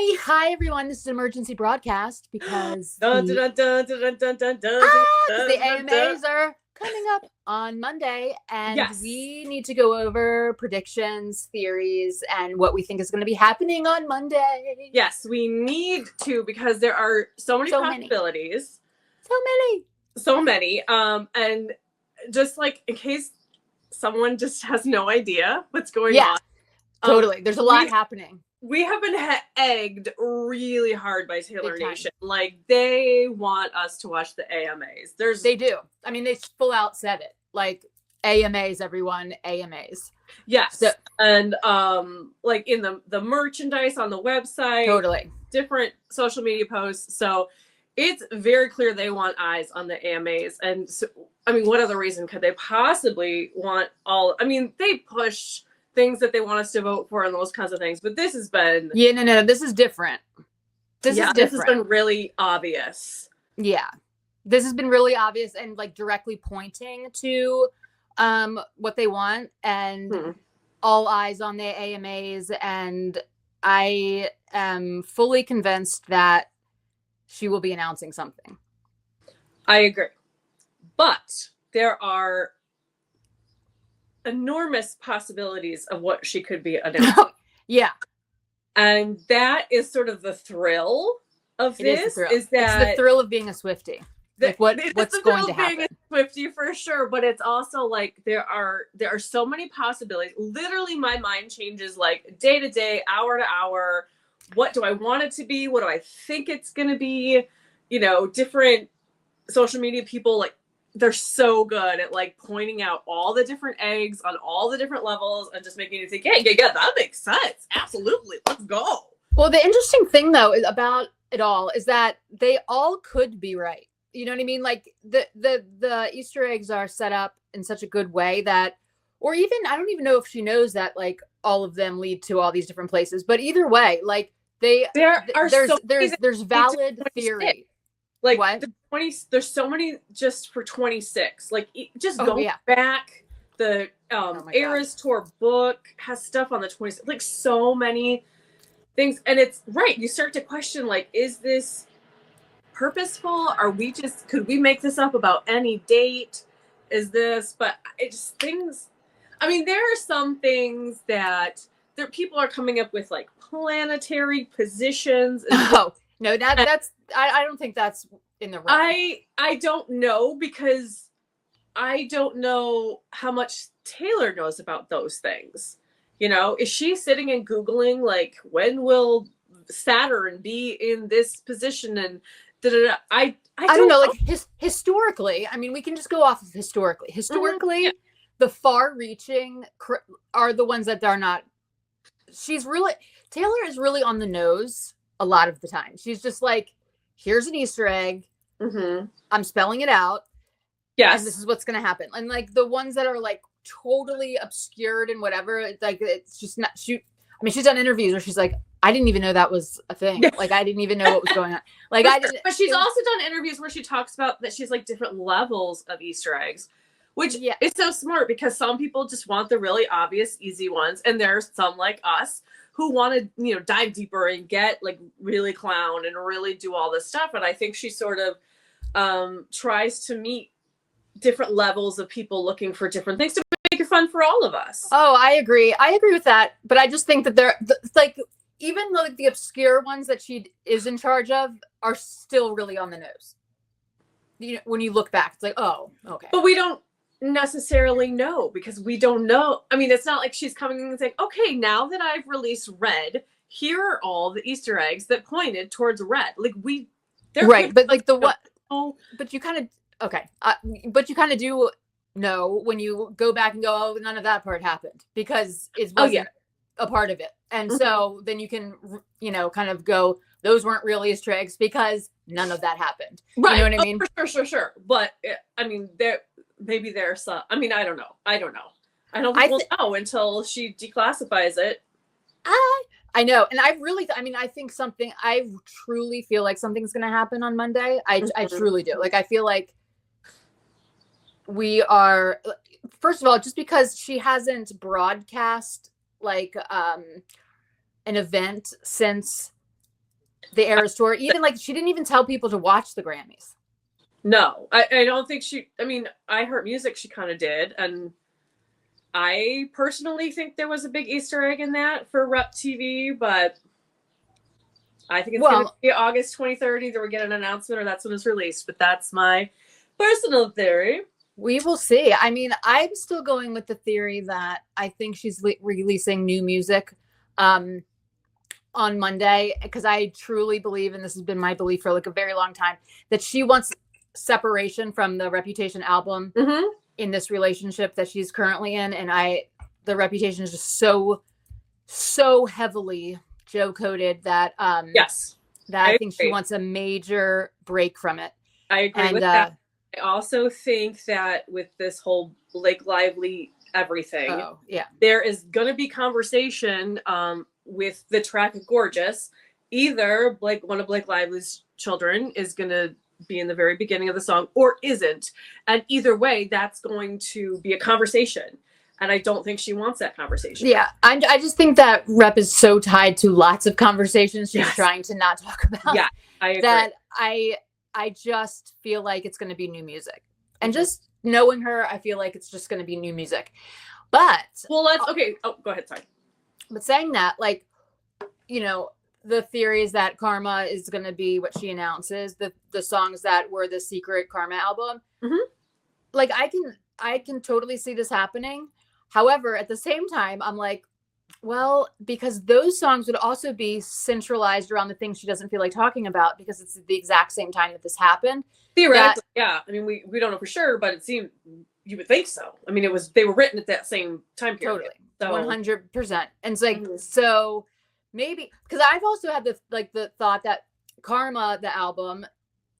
Hi everyone. This is an emergency broadcast because Dun, the, dun, dun, dun, dun, dun, dun, dun, the dun, dun, dun. AMAs are coming up on Monday, and Yes. we need to go over predictions, theories, and what we think is going to be happening on Monday. Yes, we need to because there are so many possibilities. So many. And just like in case someone just has no idea what's going on. Totally. There's a lot happening. We have been egged really hard by Taylor Nation. Like, they want us to watch the AMAs. They do. I mean, they full out said it. Like, AMAs, everyone, AMAs. Yes. So, and like in the merchandise on the website. Totally. Different social media posts. So it's very clear they want eyes on the AMAs. And so, I mean, what other reason could they possibly want all? I mean, they push things that they want us to vote for and those kinds of things. But this has been... Yeah, no, this is different. This has been really obvious. Yeah. This has been really obvious and like directly pointing to what they want and all eyes on the AMAs. And I am fully convinced that she will be announcing something. I agree. But there are enormous possibilities of what she could be announcing. Yeah. And that is sort of the thrill of this. Is that it's the thrill of being a Swiftie. Like what's going to happen? Being a Swiftie for sure, but it's also like there are so many possibilities. Literally, my mind changes like day to day, hour to hour. What do I want it to be? What do I think it's going to be? You know, different social media people, like, they're so good at like pointing out all the different eggs on all the different levels and just making you think, yeah, that makes sense. Absolutely. Let's go. Well, the interesting thing though about it all is that they all could be right. You know what I mean? Like the Easter eggs are set up in such a good way that, or even, I don't even know if she knows that like all of them lead to all these different places, but either way, like there's valid theory. Like what? There's so many just for 26. Like just go back. The Eras Tour book has stuff on the 26. Like so many things, and it's right. You start to question, like, is this purposeful? Could we make this up about any date? Is this? But it's things. I mean, there are some things that people are coming up with, like planetary positions. Oh no, that's. I don't think that's in the realm. I don't know, because I don't know how much Taylor knows about those things. You know, is she sitting and Googling like, when will Saturn be in this position? And I don't know. Like historically, I mean, we can just go off of historically. Historically, the far-reaching are the ones that are not. Taylor is really on the nose a lot of the time. She's just like, here's an Easter egg. I'm spelling it out. Yes. And this is what's going to happen. And like the ones that are like totally obscured and whatever, like it's just not I mean, she's done interviews where she's like, I didn't even know that was a thing. Like, I didn't even know what was going on. Like, but she's also done interviews where she talks about that she's like different levels of Easter eggs, which is so smart, because some people just want the really obvious, easy ones. And there's some like us who want to, you know, dive deeper and get like really clown and really do all this stuff. And I think she sort of tries to meet different levels of people looking for different things to make it fun for all of us. Oh, I agree with that. But I just think that they're like, even like the obscure ones that she is in charge of are still really on the nose. You know, when you look back, it's like, oh, okay. But we don't necessarily know, because we don't know. I mean, it's not like she's coming in and saying, okay, now that I've released red, here are all the Easter eggs that pointed towards red. Like right, but like but you kind of but you kind of do know when you go back and go, oh, none of that part happened, because it wasn't a part of it. And so then you can, you know, kind of go, those weren't really Easter eggs because none of that happened. Right. You know what I mean? For sure. But I mean, maybe there's some, I mean, I don't know. I don't think we'll know until she declassifies it. I know. And I truly feel like something's going to happen on Monday. I truly do. Like, I feel like we are, first of all, just because she hasn't broadcast like an event since the Eras tour. Even like she didn't even tell people to watch the Grammys. No, I don't think she. I mean, I Heard Music. She kind of did, and I personally think there was a big Easter egg in that for Rep TV, but I think it's going to be August 23rd. Either we get an announcement or that's when it's released. But that's my personal theory. We will see. I mean, I'm still going with the theory that I think she's releasing new music on Monday, because I truly believe, and this has been my belief for like a very long time, that she wants separation from the Reputation album in this relationship that she's currently in. And the Reputation is just so heavily Joe coded that yes, that I think she wants a major break from it. I agree with that. I also think that with this whole Blake Lively everything, there is going to be conversation with the track Gorgeous. Either one of Blake Lively's children is going to be in the very beginning of the song or isn't. And either way, that's going to be a conversation. And I don't think she wants that conversation. Yeah, I just think that Rep is so tied to lots of conversations she's trying to not talk about. Yeah, I agree. That I just feel like it's going to be new music. And just knowing her, I feel like it's just going to be new music. But okay. Oh, go ahead. Sorry. But saying that, like, you know, the theory is that Karma is going to be what she announces, the songs that were the secret Karma album. Like, I can totally see this happening. However, at the same time, I'm like, well, because those songs would also be centralized around the things she doesn't feel like talking about, because it's the exact same time that this happened. Theoretically, yeah. I mean, we don't know for sure, but it seemed, you would think so. I mean, they were written at that same time period. Totally. 100%. And it's like, so maybe, because I've also had the thought that Karma, the album,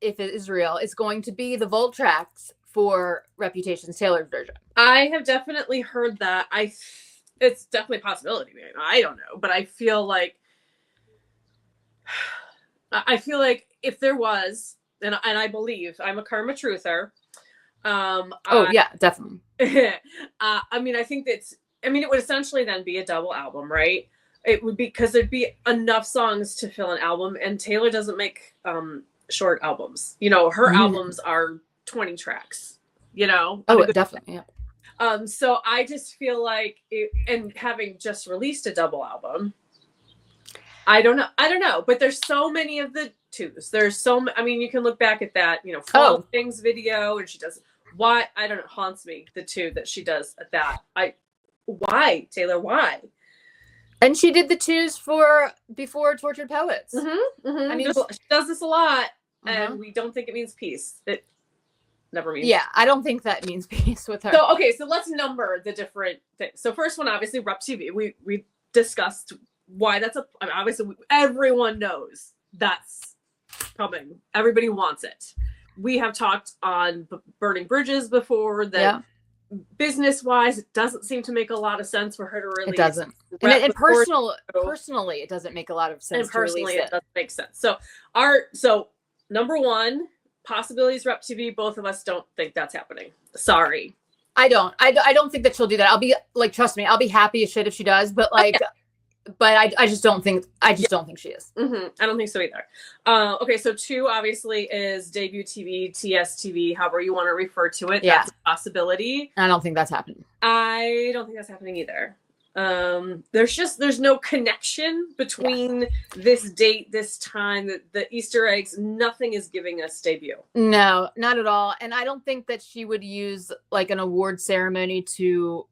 if it is real, is going to be the vault tracks for Reputation's tailored version. I have definitely heard that. It's definitely a possibility, man. I don't know, but I feel like if there was, and I believe, I'm a Karma truther. Yeah, definitely. I mean, I think it would essentially then be a double album, right? It would be, because there'd be enough songs to fill an album, and Taylor doesn't make short albums. You know, her albums are 20 tracks, you know? Oh, definitely, yeah. So I just feel like and having just released a double album, I don't know, but there's so many of the twos. I mean, you can look back at that, you know, Things video, and she does I don't know, haunts me, the two that she does at that. Why, Taylor, why? And she did the twos before Tortured Poets. I mean, she does this a lot, and we don't think it means peace. It never means. Yeah, I don't think that means peace with her. So let's number the different things. So first one, obviously, Rep TV. We discussed why that's obviously everyone knows that's coming. Everybody wants it. We have talked on Burning Bridges before that. Business-wise, it doesn't seem to make a lot of sense for her to release. It doesn't. And personally, it doesn't make a lot of sense. And personally, it doesn't make sense. So number one, possibilities Rep TV. Both of us don't think that's happening. Sorry. I don't think that she'll do that. I'll be like, trust me, I'll be happy as shit if she does. But like, but I just don't think. Don't think she is. I don't think so either. Okay, so two obviously is debut TV, TSTV, however you want to refer to it. Yeah. That's a possibility. I don't think that's happening. I don't think that's happening either. There's no connection between this date, this time, the Easter eggs. Nothing is giving us debut. No, not at all. And I don't think that she would use like an award ceremony to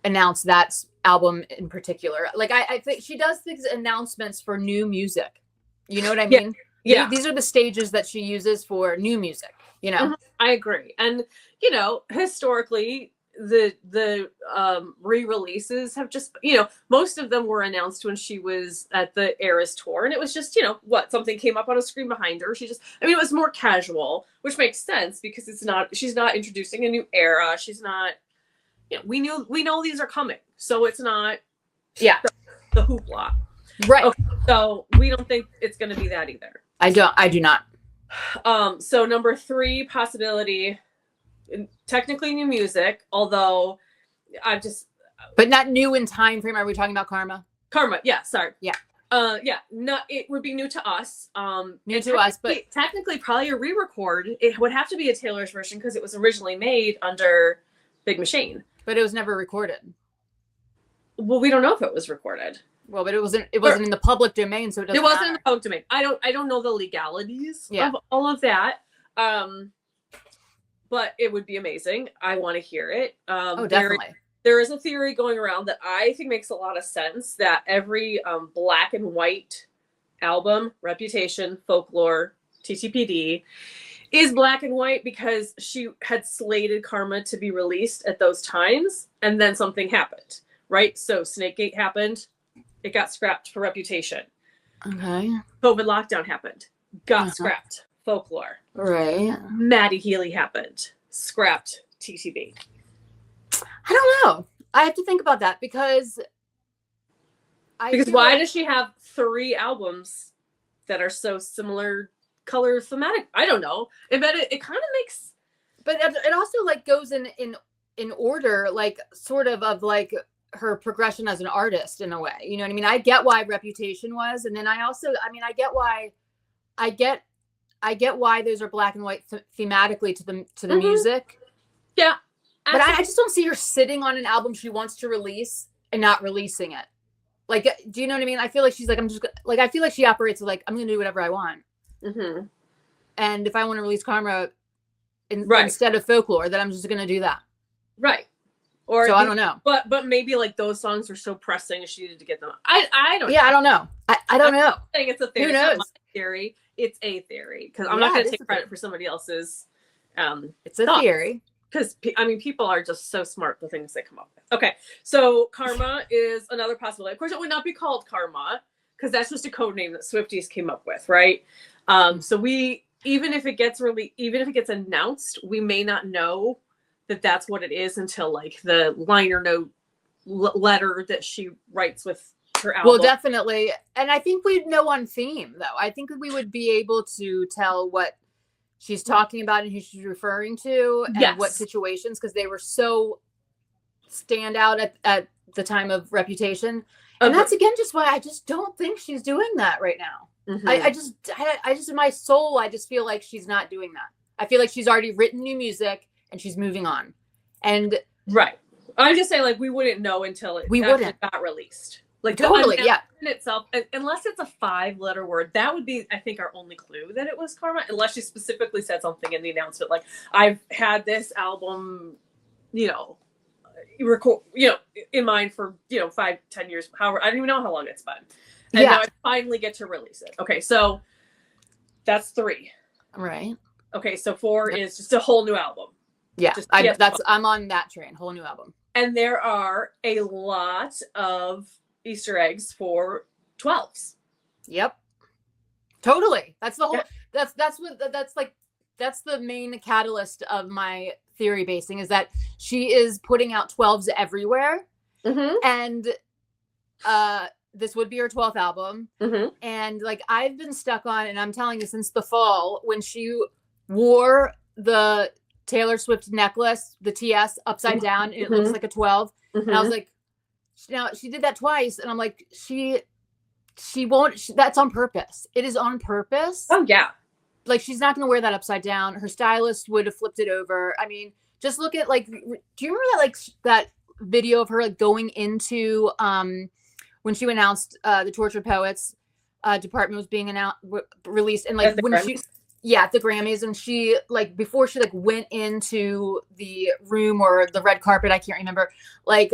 announce that album in particular. Like I think she does these announcements for new music. You know what I mean? Yeah. These are the stages that she uses for new music, you know? I agree. And, you know, historically, the re-releases have just, you know, most of them were announced when she was at the Eras tour, and it was just, you know, something came up on a screen behind her. It was more casual, which makes sense because she's not introducing a new era. She's not, you know, we know these are coming, so it's not the hoopla. Right. Okay, so we don't think it's going to be that either. I do not. So number three possibility, technically new music, although but not new in time frame. Are we talking about Karma? Karma, yeah, sorry. Yeah. Yeah, no, it would be new to us. New to us, but technically probably a re-record. It would have to be a Taylor's version because it was originally made under Big Machine. But it was never recorded. Well, we don't know if it was recorded. Well, but it wasn't in the public domain, so it doesn't wasn't matter. in the public domain. I don't know the legalities of all of that. But it would be amazing. I want to hear it. Definitely. There is a theory going around that I think makes a lot of sense, that every black and white album, Reputation, Folklore, TTPD, is black and white because she had slated Karma to be released at those times, and then something happened, right? So Snakegate happened. It got scrapped for Reputation. Okay. COVID lockdown happened. Got scrapped. Folklore. Right. Maddie Healy happened. Scrapped. TTB. I don't know. I have to think about that because why does she have 3 albums that are so similar color thematic? I don't know. It kind of makes, but it also like goes in order, like sort of like her progression as an artist in a way. You know what I mean? I get why Reputation was, and then I get why those are black and white thematically to the music. Yeah. But I just don't see her sitting on an album she wants to release and not releasing it. Like, do you know what I mean? I feel like she's like, I feel like she operates like, I'm going to do whatever I want. Mm-hmm. And if I want to release Karma instead of Folklore, then I'm just going to do that. Right. So I don't know. But maybe like those songs were so pressing she needed to get them. I don't know. I don't know. I don't know. I'm saying it's a theory. Who knows? It's not my theory. It's a theory. Because I'm not going to take credit for somebody else's it's a theory. Because, I mean, people are just so smart, the things they come up with. Okay, so Karma is another possibility. Of course, it would not be called Karma, because that's just a code name that Swifties came up with, right? So even if it gets announced, we may not know that that's what it is until, like, the liner note letter that she writes with her album. Well, definitely. And I think we'd know on theme, though. I think we would be able to tell what she's talking about and who she's referring to and what situations, because they were so stand out at the time of Reputation. And that's again just why I just don't think she's doing that right now. Mm-hmm. I just in my soul, I just feel like she's not doing that. I feel like she's already written new music and she's moving on. And right. I'm just saying, like, we wouldn't know until it got released. Like, totally, yeah. In itself, unless it's a 5-letter word, that would be, I think, our only clue that it was Karma. Unless she specifically said something in the announcement, like, I've had this album, record, in mind for 5-10 years. However, I don't even know how long it's been, and now I finally get to release it. Okay, so that's 3. Right. Okay, so 4 is just a whole new album. Yeah, I'm on that train. Whole new album. And there are a lot of Easter eggs for 12s. Yep. Totally. That's the whole that's the main catalyst of my theory basing, is that she is putting out 12s everywhere. Mm-hmm. And this would be her 12th album. Mm-hmm. And like, I've been stuck on, and I'm telling you since the fall, when she wore the Taylor Swift necklace, the TS upside down, and it looks like a 12. Mm-hmm. And I was like, now she did that twice, and I'm like, she won't. That's on purpose. It is on purpose. Oh yeah. Like, she's not going to wear that upside down. Her stylist would have flipped it over. I mean, just look at, like, do you remember that, like, that video of her, like, going into when she announced the Tortured Poets department was being released, and like when she. Yeah, at the Grammys, and she, like, before she, like, went into the room or the red carpet, I can't remember, like,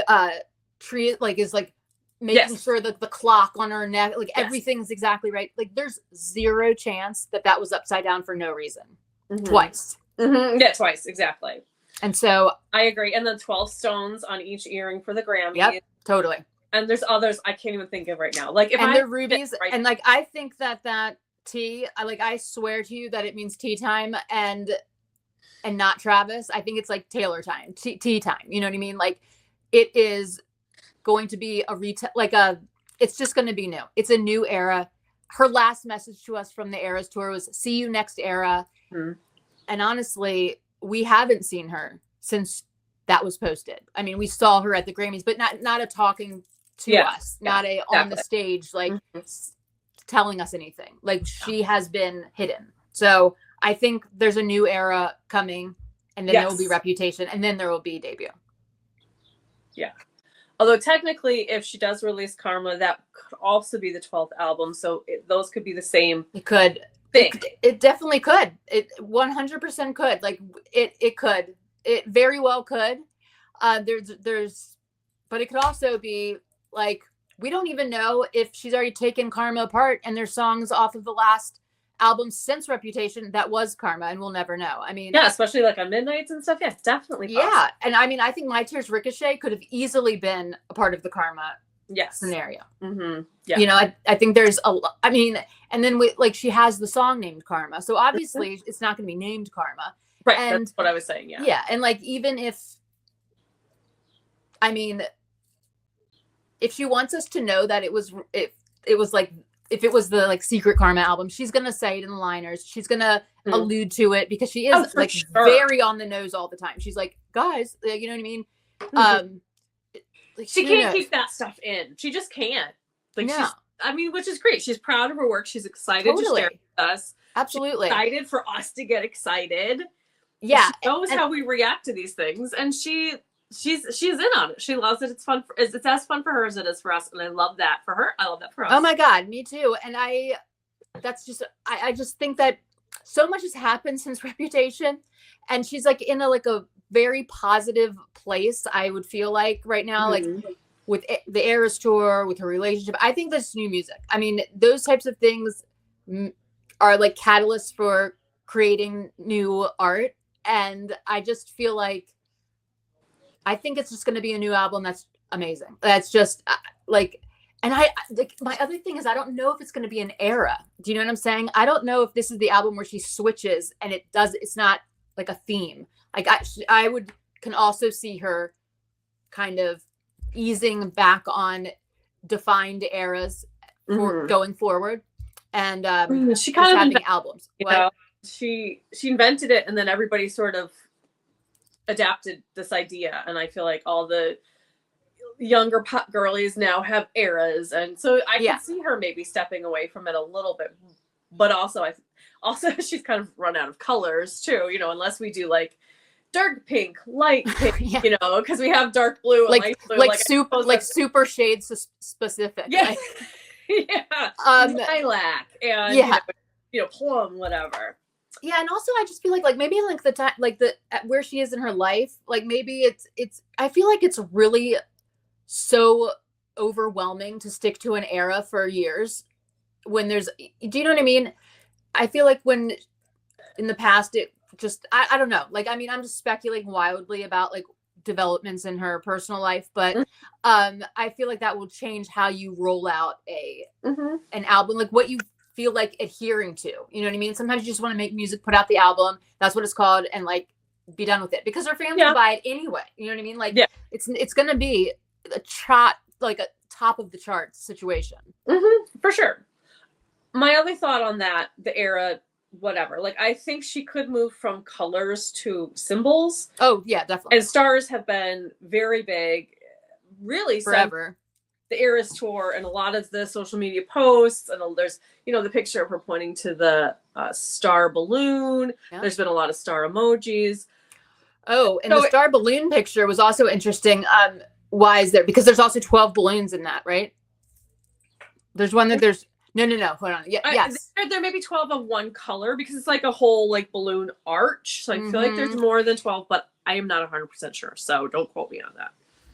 is, like, making sure that the clock on her neck, like, everything's exactly right. Like, there's 0 chance that was upside down for no reason. Mm-hmm. Twice. Mm-hmm. Yeah, twice, exactly. And so. I agree. And then 12 stones on each earring for the Grammy. Yep, totally. And there's others I can't even think of right now. Like, they're rubies, and, like, I think that tea, I swear to you that it means tea time and not Travis. I think it's like Taylor time, tea time. You know what I mean? Like, it is going to be it's just going to be new. It's a new era. Her last message to us from the Eras tour was, see you next era. Mm-hmm. And honestly, we haven't seen her since that was posted. I mean, we saw her at the Grammys, but not a talking to us, not on the stage, like telling us anything. Like she has been hidden. So I think there's a new era coming, and then there will be Reputation, and then there will be Debut. Yeah. Although technically, if she does release Karma, that could also be the 12th album. So those could be the same. It could. It definitely could. It 100% could. Like it could. It very well could. But it could also be like, we don't even know if she's already taken Karma apart and there's songs off of the last album since Reputation that was Karma, and we'll never know. I mean, yeah, especially like on Midnights and stuff. Yeah, definitely possible. Yeah, and I mean, I think My Tears Ricochet could have easily been a part of the Karma scenario. Yeah, you know, I think there's a lot. I mean, and then she has the song named Karma, so obviously it's not going to be named Karma, right? And that's what I was saying. Yeah, and like, even if, I mean, if she wants us to know that it was like, if it was the like secret Karma album, she's gonna say it in the liners. She's gonna allude to it, because she is very on the nose all the time. She's like, guys, you know what I mean? Like, she can't keep that stuff in. She just can't. Like, which is great. She's proud of her work. She's excited to share with us. Absolutely. She's excited for us to get excited. Yeah. She knows how we react to these things, and she's in on it. She loves it. It's fun. It's as fun for her as it is for us, and I love that for her. I love that for us. Oh my God, me too. And I just think that so much has happened since Reputation, and she's like in a very positive place, I would feel like right now, like with the Eras tour, with her relationship. I think this new music, I mean, those types of things are like catalysts for creating new art, and I just feel like, I think it's just going to be a new album that's amazing. That's just and my other thing is, I don't know if it's going to be an era. Do you know what I'm saying? I don't know if this is the album where she switches and it's not like a theme. Like I can also see her kind of easing back on defined eras for going forward. And she kind of having albums. You know, she invented it, and then everybody sort of adapted this idea, and I feel like all the younger pop girlies now have eras, and so I can see her maybe stepping away from it a little bit, but also she's kind of run out of colors too, you know, unless we do like dark pink, light pink, you know, because we have dark blue, and light blue, like super shade specific. Yeah. Lilac and you know, plum, whatever. Yeah, and also I just feel like maybe like the time, like where she is in her life, like maybe it's I feel like it's really so overwhelming to stick to an era for years when do you know what I mean? I feel like when in the past it just I don't know, like, I mean, I'm just speculating wildly about like developments in her personal life, but I feel like that will change how you roll out an album, like what you feel like adhering to, you know what I mean? Sometimes you just want to make music, put out the album, that's what it's called, and like be done with it, because her fans will buy it anyway, you know what I mean? Like it's gonna be a top of the charts situation. For sure. My other thought on that, the era, whatever, like, I think she could move from colors to symbols. Oh yeah, definitely. And stars have been very big, really, forever. The Eras tour, and a lot of the social media posts, and there's, you know, the picture of her pointing to the star balloon. There's been a lot of star emojis. Oh, and the star balloon picture was also interesting. Why is there? Because there's also 12 balloons in that, right? There's one that there's no. Hold on. Yeah, yes. There may be 12 of one color, because it's like a whole like balloon arch. So I feel like there's more than 12, but I am not 100% sure. So don't quote me on that.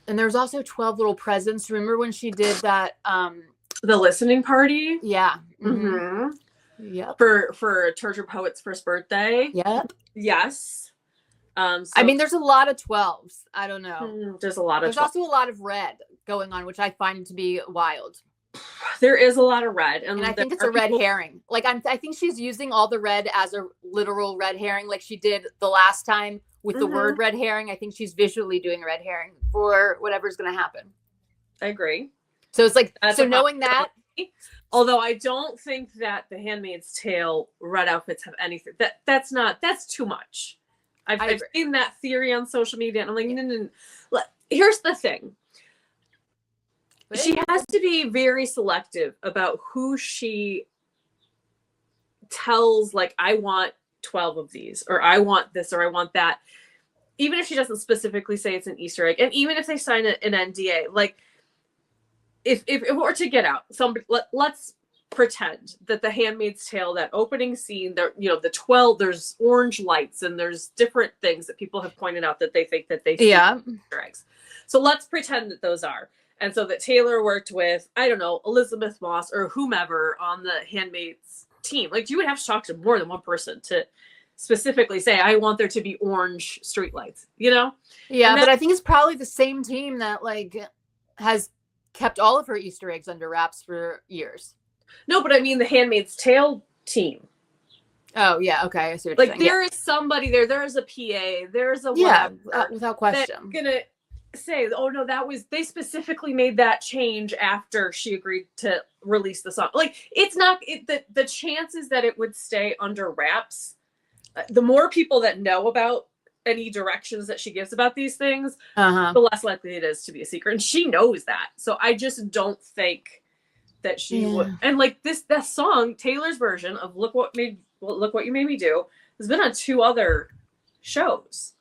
And there's also 12 little presents. Remember when she did that? The listening party? Yeah. Yep. For Torture Poet's first birthday? Yep. Yes. So, I mean, there's a lot of 12s. I don't know. There's a lot of 12s. Also a lot of red going on, which I find to be wild. There is a lot of red. And I think it's a red herring. Like, I think she's using all the red as a literal red herring, like she did the last time with the word red herring. I think she's visually doing a red herring for whatever's going to happen. I agree. So it's like, so knowing that. Although I don't think that the Handmaid's Tale red outfits have anything. That's too much. I've seen that theory on social media, and I'm like, no. Here's the thing. She has to be very selective about who she tells, like, I want 12 of these, or I want this, or I want that. Even if she doesn't specifically say it's an Easter egg, and even if they sign an NDA, like, if it were to get out, somebody, let's pretend that The Handmaid's Tale, that opening scene, there, you know, the 12, there's orange lights and there's different things that people have pointed out that they think that they see Easter eggs. So let's pretend that those are. And so that Taylor worked with, I don't know, Elizabeth Moss or whomever on the Handmaid's team. Like, you would have to talk to more than one person to specifically say, I want there to be orange streetlights, you know? Yeah, but I think it's probably the same team that, like, has kept all of her Easter eggs under wraps for years. No, but I mean the Handmaid's Tale team. Oh, yeah, okay. I see what you're saying. There is somebody there. There is a PA. There's a without question. That's gonna say, oh no, they specifically made that change after she agreed to release the song. Like, it's not the chances that it would stay under wraps. The more people that know about any directions that she gives about these things, the less likely it is to be a secret, and she knows that. So I just don't think that she would. And like that song, Taylor's version of Look What You Made Me Do, has been on 2 other shows.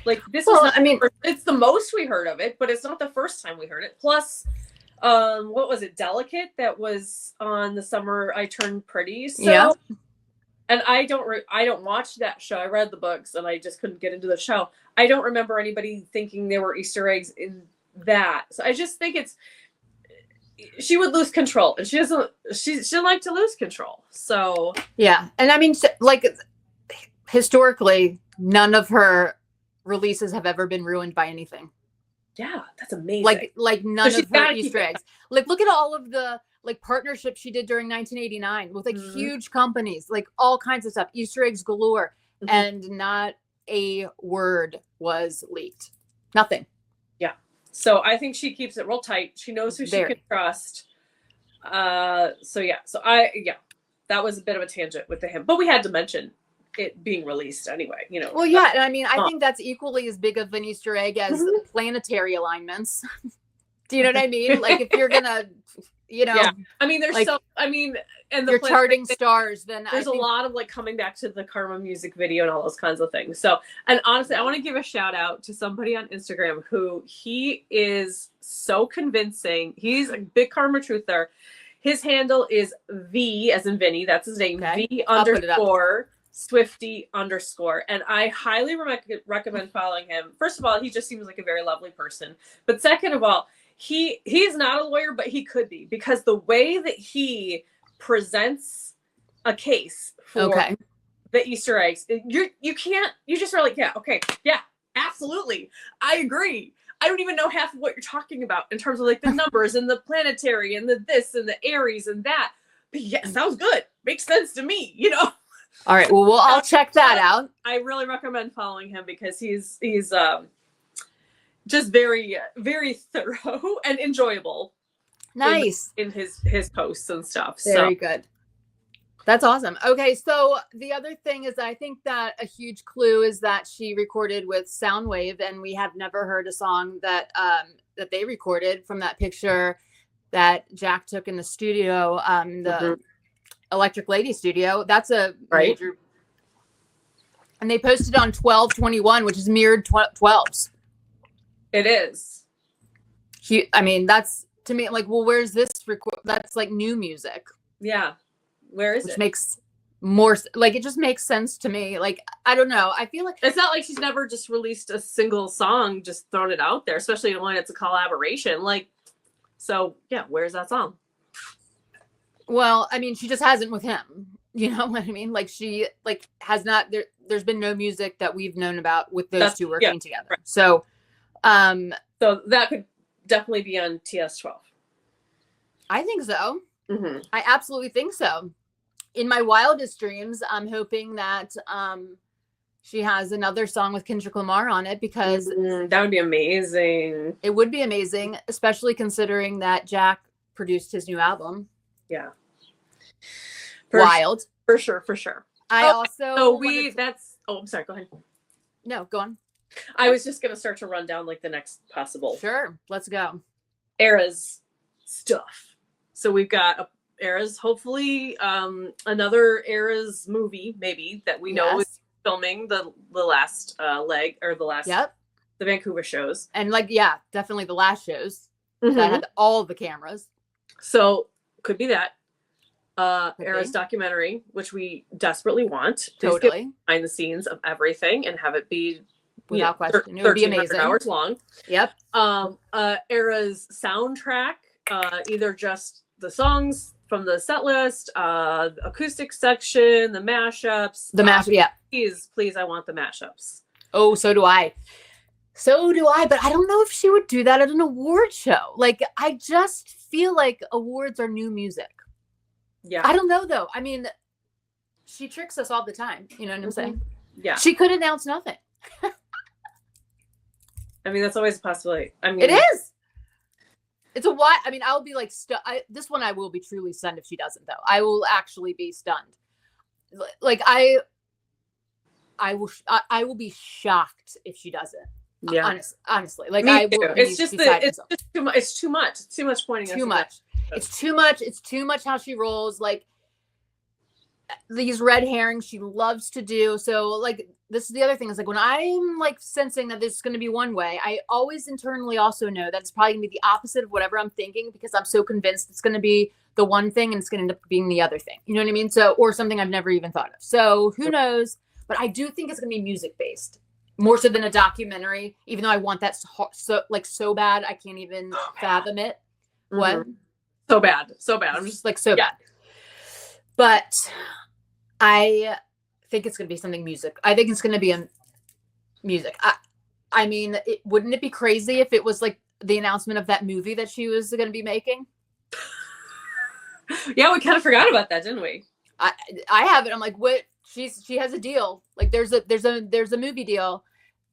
Like, this is not, I mean, it's the most we heard of it, but it's not the first time we heard it. Plus, what was it, Delicate, that was on The Summer I Turned Pretty. So, yeah. And I don't watch that show. I read the books and I just couldn't get into the show. I don't remember anybody thinking there were Easter eggs in that. So I just think she would lose control, and she doesn't like to lose control. So yeah. And I mean, like, historically, none of her releases have ever been ruined by anything. Yeah, that's amazing. Like none of her Easter eggs. Like, look at all of the like partnerships she did during 1989 with like huge companies, like all kinds of stuff, Easter eggs galore, and not a word was leaked. Nothing. Yeah. So I think she keeps it real tight. She knows who she can trust. That was a bit of a tangent with him, but we had to mention it being released anyway, you know. Well, yeah, and I mean, I think that's equally as big of an Easter egg as planetary alignments. Do you know what I mean? Like, if you're gonna, you know, I mean, there's like, and you're charting stars, then there's a lot of like coming back to the Karma music video and all those kinds of things. So, and honestly, I want to give a shout out to somebody on Instagram who he is so convincing. He's a big Karma truther. His handle is V as in Vinny. That's his name. Okay. V_. Swiftie _. And I highly recommend following him. First of all, he just seems like a very lovely person. But second of all, he's not a lawyer, but he could be, because the way that he presents a case for the Easter eggs, you just are like, absolutely, I agree. I don't even know half of what you're talking about in terms of like the numbers and the planetary and the this and the Aries and that. But yeah, sounds good. Makes sense to me, you know. All right. Well, I'll check that out. I really recommend following him because he's just very, very thorough and enjoyable. Nice. In his posts and stuff. Very good. That's awesome. Okay. So the other thing is, I think that a huge clue is that she recorded with Soundwave, and we have never heard a song that they recorded from that picture that Jack took in the studio, the Electric Lady studio. That's a major, and they posted on 12/21, which is mirrored 12s. It is. I mean, that's, to me, like, well, where's this record? That's like new music. Yeah. Where is it? Which makes more, like, it just makes sense to me. Like, I don't know. I feel like it's not like she's never just released a single song, just thrown it out there, especially when it's a collaboration. Like, so yeah, where's that song? Well, I mean, she just hasn't with him. You know what I mean? Like, she has not. There's been no music that we've known about with those two working together. Right. So that could definitely be on TS12. I think so. I absolutely think so. In my wildest dreams, I'm hoping that she has another song with Kendrick Lamar on it, because that would be amazing. It would be amazing, especially considering that Jack produced his new album. Yeah. Wild. For sure. I'm sorry, go ahead. No, go on. I was just going to start to run down like the next possible. Sure. Let's go. Eras stuff. So we've got Era's, hopefully another Era's movie, maybe, that we know is filming the last leg, or the last the Vancouver shows. And like, definitely the last shows that had all the cameras. So could be that. Era's documentary, which we desperately want. Totally. Behind the scenes of everything and have it be without question. It would be amazing. Hours long. Yep. Era's soundtrack, either just the songs from the set list, acoustic section, the mashups. The mashup, Please, I want the mashups. Oh, so do I. But I don't know if she would do that at an award show. Like, I just feel like awards are new music. Yeah. I don't know, though. I mean, she tricks us all the time. You know what I'm saying? Yeah. She could announce nothing. I mean, that's always a possibility. I mean, it is. It's a why. I mean, I'll be like, this one I will be truly stunned if she doesn't, though. I will actually be stunned. Like, I will be shocked if she doesn't. Yeah. Honestly. Like, I will. It's just too much. It's too much. It's too much pointing. Too much. It's too much. It's too much how she rolls. Like, these red herrings she loves to do. So, like, this is the other thing, is like, when I'm like sensing that this is going to be one way, I always internally also know that it's probably going to be the opposite of whatever I'm thinking, because I'm so convinced it's going to be the one thing and it's going to end up being the other thing. You know what I mean? So, or something I've never even thought of. So who knows? But I do think it's going to be music based, more so than a documentary, even though I want that so bad. I can't even fathom it. Mm-hmm. What? So bad. I'm just like, so bad. But I think it's going to be something music. I think it's going to be a music. I mean, wouldn't it be crazy if it was like the announcement of that movie that she was going to be making? Yeah, we kind of forgot about that, didn't we? I have it. I'm like, what? She has a deal. Like, there's a movie deal,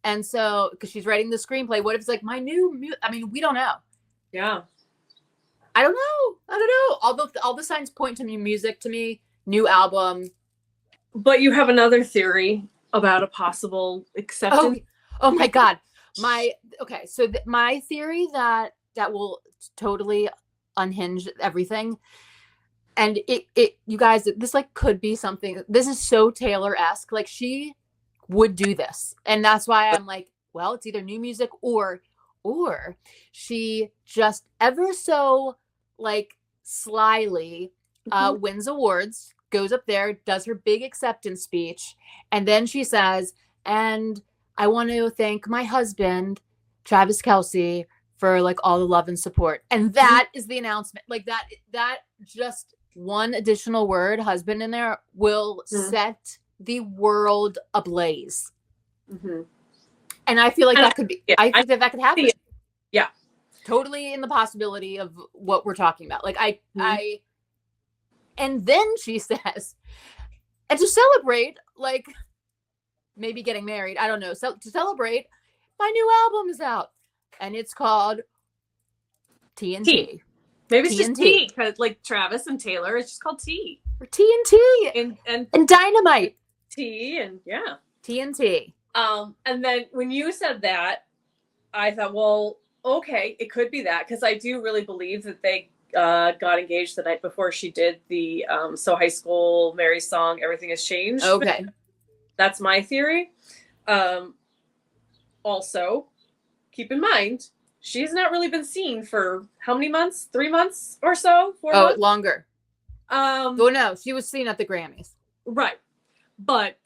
and so because she's writing the screenplay, what if it's like my new? I mean, we don't know. Yeah, I don't know. All the signs point to music to me. New album. But you have another theory about a possible acceptance. Oh my God. So my theory that will totally unhinge everything. And it you guys, this like could be something. This is so Taylor-esque. Like, she would do this. And that's why I'm like, well, it's either new music or she just ever so like slyly wins awards, goes up there, does her big acceptance speech, and then she says, and I want to thank my husband, Travis Kelce, for like all the love and support. And that is the announcement. Like, that just one additional word, husband, in there will set the world ablaze. Mm-hmm. And I feel like that could be, I think that could happen. Yeah. Totally in the possibility of what we're talking about. Like, and then she says, and to celebrate, like, maybe getting married, I don't know. So to celebrate, my new album is out, and it's called TNT. Maybe it's just T, because like Travis and Taylor, it's just called T. Or TNT and Dynamite. T and TNT. And then when you said that, I thought, well, okay, it could be that, because I do really believe that they got engaged the night before she did the So High School Mary's song Everything Has Changed. Okay. That's my theory. Also, keep in mind, she's not really been seen for how many months? 3 months or so? 4 months? Longer. Well, no, she was seen at the Grammys. Right. But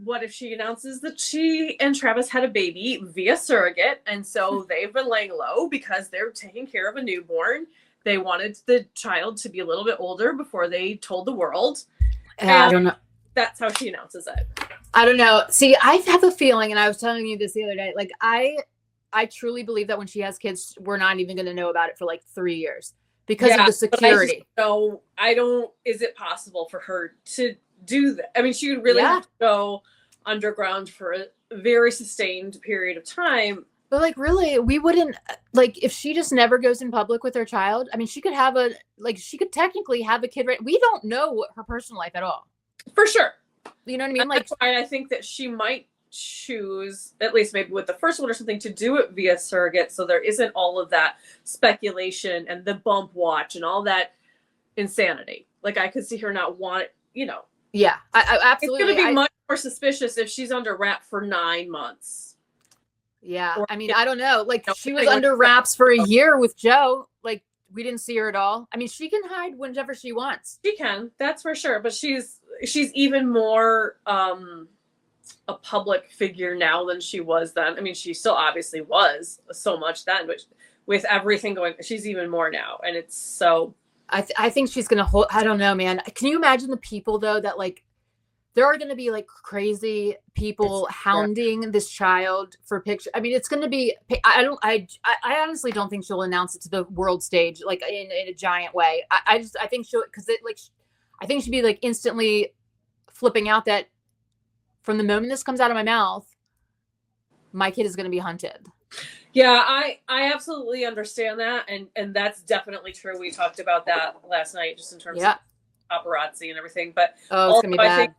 what if she announces that she and Travis had a baby via surrogate, and so they've been laying low because they're taking care of a newborn. They wanted the child to be a little bit older before they told the world. I don't know. That's how she announces it. I don't know. See, I have a feeling, and I was telling you this the other day, like, I truly believe that when she has kids, we're not even going to know about it for like 3 years because of the security. So I don't, is it possible for her to do that? I mean, she would really have to go underground for a very sustained period of time. But like, really, we wouldn't, like, if she just never goes in public with her child, I mean, she could technically have a kid, right? We don't know her personal life at all. For sure. You know what I mean? Like, that's why I think that she might choose, at least maybe with the first one or something, to do it via surrogate, so there isn't all of that speculation and the bump watch and all that insanity. Like, I could see her not want it, you know. Yeah, I absolutely. It's going to be much more suspicious if she's under wrap for 9 months. Yeah, I mean, I don't know. Like, she was under wraps for a year with Joe. Like, we didn't see her at all. I mean, she can hide whenever she wants. She can, that's for sure. But she's even more a public figure now than she was then. I mean, she still obviously was so much then, but with everything going, she's even more now. And it's so... I think she's going to hold... I don't know, man. Can you imagine the people, though, that, like, there are going to be, like, crazy people hounding this child for pictures. I mean, it's going to be... I honestly don't think she'll announce it to the world stage, like, in a giant way. I think she'll... Because, I think she'd be, like, instantly flipping out that from the moment this comes out of my mouth, my kid is going to be hunted. Yeah, I absolutely understand that, and that's definitely true. We talked about that last night, just in terms of paparazzi and everything. But it's gonna be bad. I think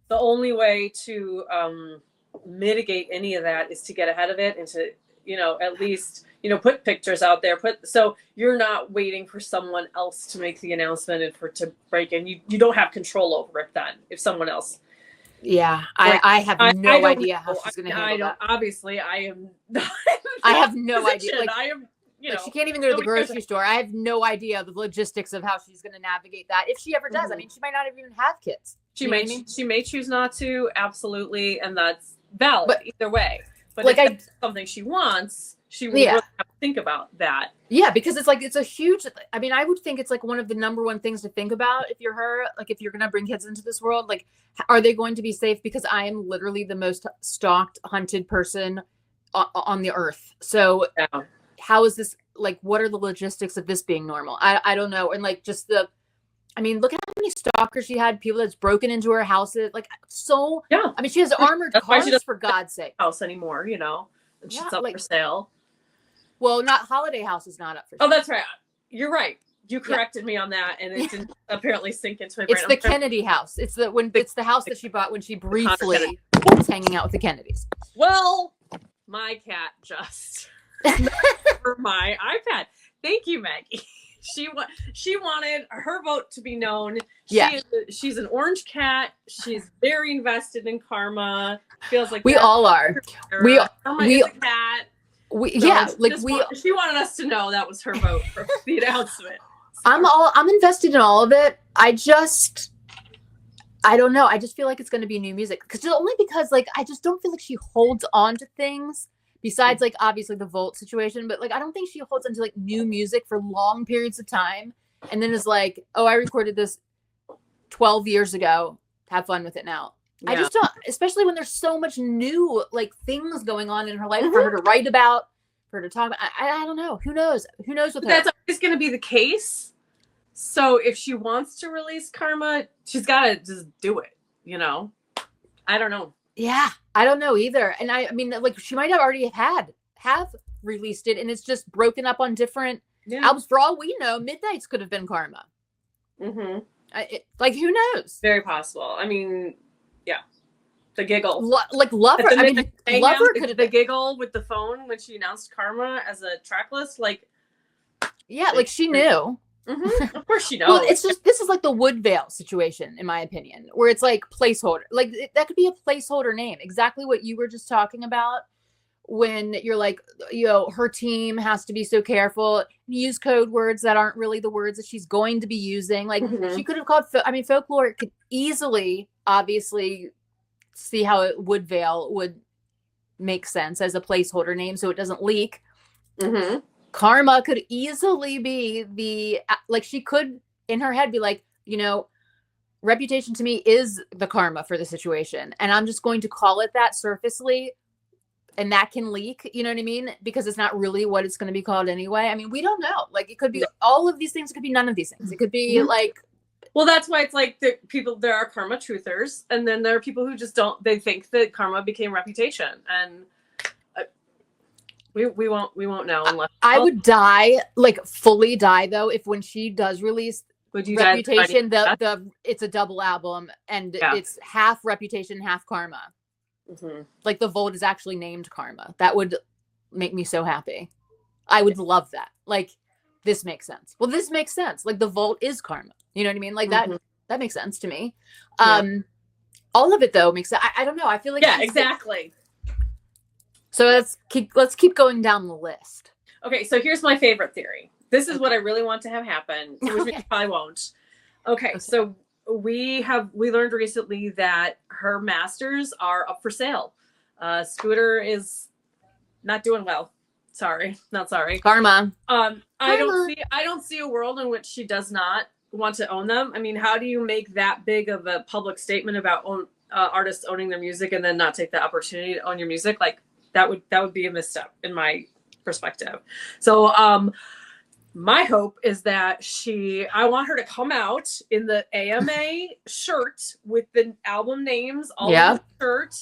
the only way to mitigate any of that is to get ahead of it and to, you know, at least, you know, put pictures out there. So you're not waiting for someone else to make the announcement and to break in. You don't have control over it then if someone else. Yeah, I have no idea how she's going to handle that. Obviously, I am not. I have no idea. Like, I am, you know, she can't even go to the grocery store. I have no idea the logistics of how she's going to navigate that. If she ever does, I mean, she might not even have kids. She may choose not to, absolutely, and that's valid either way. But like, if that's something she wants, she will really have to think about that. Yeah, because it's like, it's a huge, I mean, I would think it's like one of the number one things to think about if you're her, like if you're going to bring kids into this world, like, are they going to be safe? Because I am literally the most stalked, hunted person on the earth. So how is this, like, what are the logistics of this being normal? I don't know. And like, just I mean, look at how many stalkers she had, people that's broken into her houses. Like, I mean, she has armored cars, for God's sake. House anymore, you know, and she's up for sale. Well, not Holiday House is not up for sale. Oh, that's right. You're right. You corrected me on that, and it didn't apparently sink into my brain. It's the Kennedy house. It's the house that she bought when she briefly was hanging out with the Kennedys. Well, my cat just for my iPad. Thank you, Maggie. She wanted her vote to be known. She's an orange cat. She's very invested in karma. Feels like we all are. Karma is a cat. She wanted us to know that was her vote for the announcement. So. I'm invested in all of it. I don't know. I just feel like it's going to be new music only because like I just don't feel like she holds on to things besides like obviously the Volt situation, but like I don't think she holds on to like new music for long periods of time and then is like, oh, I recorded this 12 years ago. Have fun with it now. Yeah. I just don't, especially when there's so much new like things going on in her life for her to write about, for her to talk about. I don't know. Who knows? Who knows what that's always going to be the case. So if she wants to release Karma, she's got to just do it. You know, I don't know. Yeah, I don't know either. And I mean, like she might have already have released it, and it's just broken up on different albums. For all we know, Midnight's could have been Karma. Mm-hmm. Like who knows? Very possible. I mean. Yeah, the giggle. Lover. I mean, Lover could have the giggle with the phone when she announced Karma as a track list. Like, yeah, like she knew. Mm-hmm. Of course she knows. Well, it's just this is like the Woodvale situation, in my opinion, where it's like placeholder. Like that could be a placeholder name. Exactly what you were just talking about. When you're like, you know, her team has to be so careful, use code words that aren't really the words that she's going to be using. Like she could have called. I mean, Folklore could easily. Obviously see how Woodvale would make sense as a placeholder name so it doesn't leak. Karma could easily be like she could in her head be like, you know, Reputation to me is the karma for the situation and I'm just going to call it that surfacely and that can leak, you know what I mean? Because it's not really what it's going to be called anyway. I mean, we don't know. Like it could be all of these things. It could be none of these things. It could be like, well, that's why it's like there are karma truthers, and then there are people who just don't. They think that karma became Reputation, and we won't know unless I would die, like fully die though, if when she does release Reputation, it's a double album and it's half Reputation, half Karma. Mm-hmm. Like the vault is actually named Karma. That would make me so happy. I would love that. Like, this makes sense. Well, this makes sense. Like the vault is Karma. You know what I mean? Like that makes sense to me. All of it though makes sense. I don't know. I feel like exactly. So let's keep going down the list. Okay, so here's my favorite theory. This is what I really want to have happen, which we probably won't. Okay, so we learned recently that her masters are up for sale. Scooter is not doing well. Sorry, not sorry. Karma. I don't see a world in which she does not want to own them. I mean, how do you make that big of a public statement about artists owning their music and then not take the opportunity to own your music? Like that would be a misstep in my perspective. So my hope is that I want her to come out in the AMA shirt with the album names all over the shirt,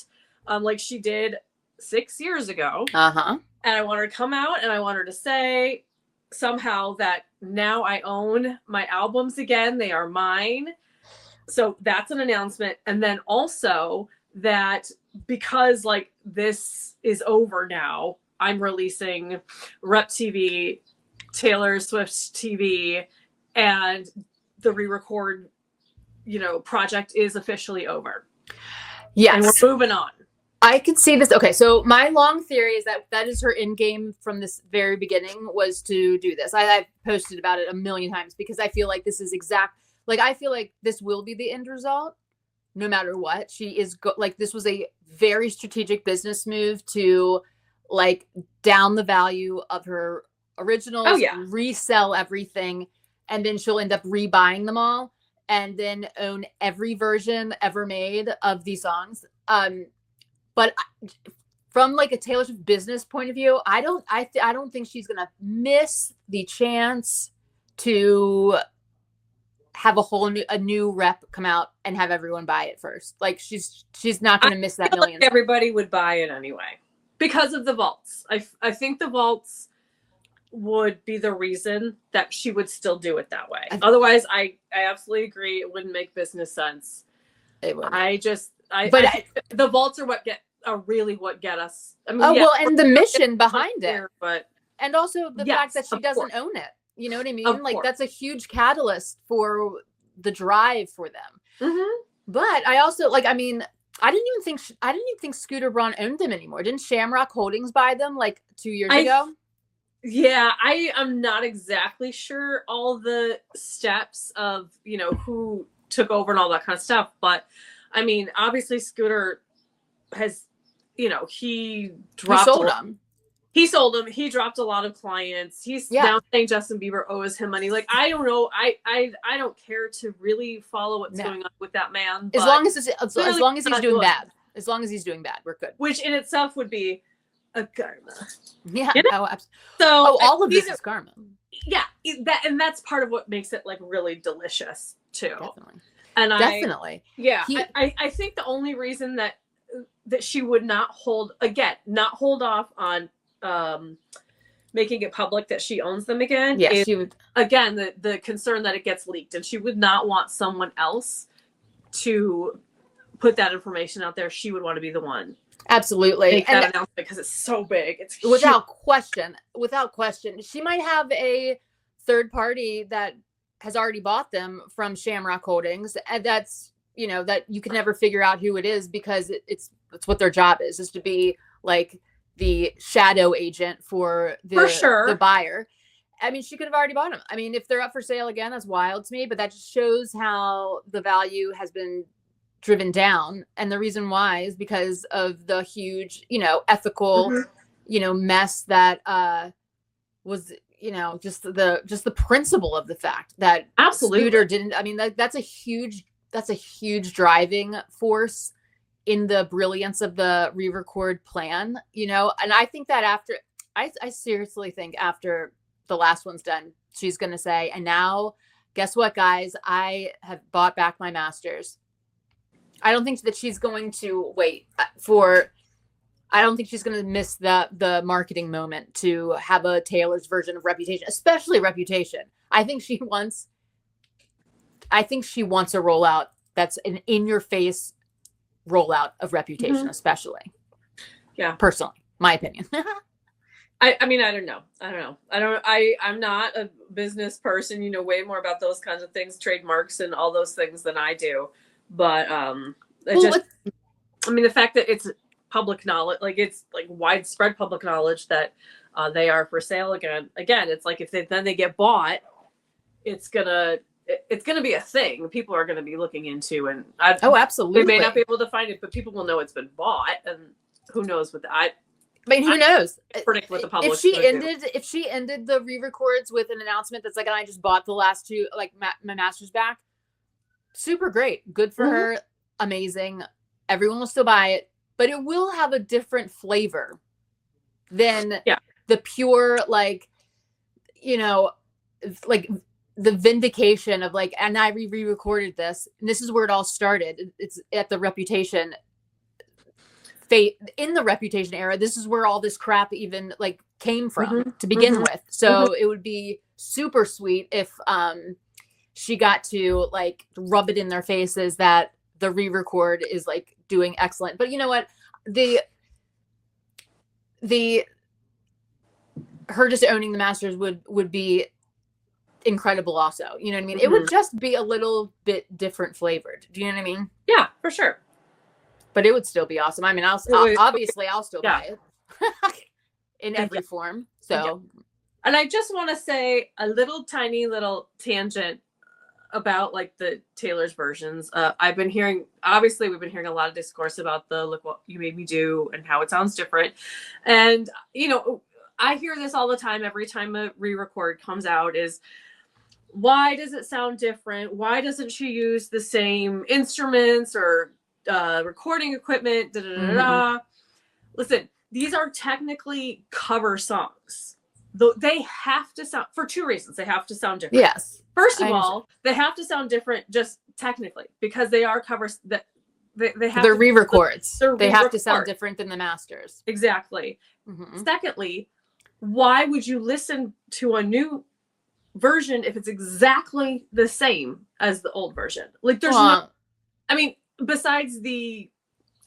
like she did 6 years ago. Uh-huh. And I want her to come out and I want her to say somehow that now I own my albums again. They are mine. So that's an announcement. And then also that because like this is over now, I'm releasing Rep TV, Taylor Swift TV, and the re-record, project is officially over. Yes. And we're moving on. I could see this. Okay, so my long theory is that is her end game from this very beginning, was to do this. I've posted about it a million times because I feel like this is I feel like this will be the end result no matter what. She is this was a very strategic business move to like down the value of her originals, resell everything, and then she'll end up rebuying them all and then own every version ever made of these songs. But from like a Taylor Swift business point of view, I don't think she's gonna miss the chance to have a new rep come out and have everyone buy it first. Like she's not gonna miss that million. Like everybody would buy it anyway because of the vaults. I think the vaults would be the reason that she would still do it that way. Otherwise, I absolutely agree. It wouldn't make business sense. It would. The vaults are what get us. I mean, and the mission behind it, but and also the fact that she doesn't own it. You know what I mean? Like that's a huge catalyst for the drive for them. Mm-hmm. But I also I didn't even think Scooter Braun owned them anymore. Didn't Shamrock Holdings buy them like 2 years ago? Yeah, I am not exactly sure all the steps of who took over and all that kind of stuff, but I mean, obviously Scooter has, he sold them. He sold them. He dropped a lot of clients. He's now saying Justin Bieber owes him money. Like, I don't know. I don't care to really follow what's going on with that man. As long as he's doing bad. As long as he's doing bad, we're good. Which in itself would be a karma. Yeah. Oh, absolutely. So all of this is karma. Yeah. And that's part of what makes it like really delicious too. Definitely. And definitely. I think the only reason that she would not hold off on making it public that she owns them again. Yeah, she would. Again, the concern that it gets leaked, and she would not want someone else to put that information out there. She would want to be the one. Absolutely. Make that announcement because it's so big. It's huge. Without question. She might have a third party that has already bought them from Shamrock Holdings, and that's that you can never figure out who it is because it's what their job is to be like the shadow agent for the buyer. I mean, she could have already bought them. I mean, if they're up for sale again, that's wild to me, but that just shows how the value has been driven down. And the reason why is because of the huge, ethical, mess that was, just the principle of the fact that Scooter didn't. I mean, that's a huge driving force in the brilliance of the re-record plan, and I think that I seriously think after the last one's done, she's going to say, and now guess what, guys, I have bought back my masters. I don't think that she's going to wait I don't think she's going to miss the marketing moment to have a Taylor's version of Reputation, especially Reputation. I think she wants a rollout that's an in-your-face rollout of Reputation, especially. Yeah. Personally, my opinion. I mean, I don't know. I'm not a business person, you know, way more about those kinds of things, trademarks and all those things than I do. But I mean, the fact that it's public knowledge, like it's like widespread public knowledge that they are for sale again, it's like if they get bought, it's gonna be a thing people are gonna be looking into, and absolutely, they may not be able to find it, but people will know it's been bought, and who knows what I mean, who knows? Predict what the public. If she ended the re-records with an announcement that's like, and I just bought the last two, like my masters back, super great, good for her, amazing. Everyone will still buy it, but it will have a different flavor than the pure, like, you know, like the vindication of like, and I re-recorded this, and this is where it all started. It's at the Reputation. In the Reputation era, this is where all this crap even like came from to begin with. So it would be super sweet if she got to like rub it in their faces that the re-record is like doing excellent. But you know what, her just owning the masters would be incredible also, you know what I mean? It would just be a little bit different flavored. Do you know what I mean? Yeah, for sure. But it would still be awesome. I mean, I'll still buy it in every form. So, and I just want to say a tiny little tangent about like the Taylor's versions. We've been hearing a lot of discourse about the Look What You Made Me Do and how it sounds different. And, you know, I hear this all the time. Every time a re-record comes out is, why does it sound different? Why doesn't she use the same instruments or recording equipment? Listen, these are technically cover songs. They have to sound, for two reasons. They have to sound different. Yes. First of all, they have to sound different just technically because they are covers that they have. They're re-records. They have to sound different than the masters. Exactly. Secondly, why would you listen to a new version if it's exactly the same as the old version? Like there's no, I mean, besides the,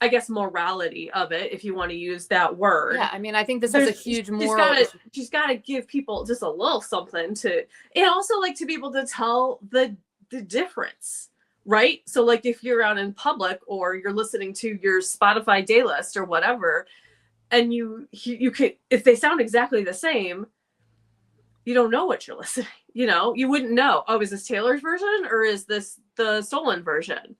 I guess, morality of it, if you want to use that word. Yeah, I mean, I think this is a huge moral. She's got to give people just a little something to, and also like to be able to tell the difference, right? So like if you're out in public or you're listening to your Spotify day list or whatever, and you could, if they sound exactly the same, you don't know what you're listening. You know, you wouldn't know. Oh, is this Taylor's version or is this the stolen version?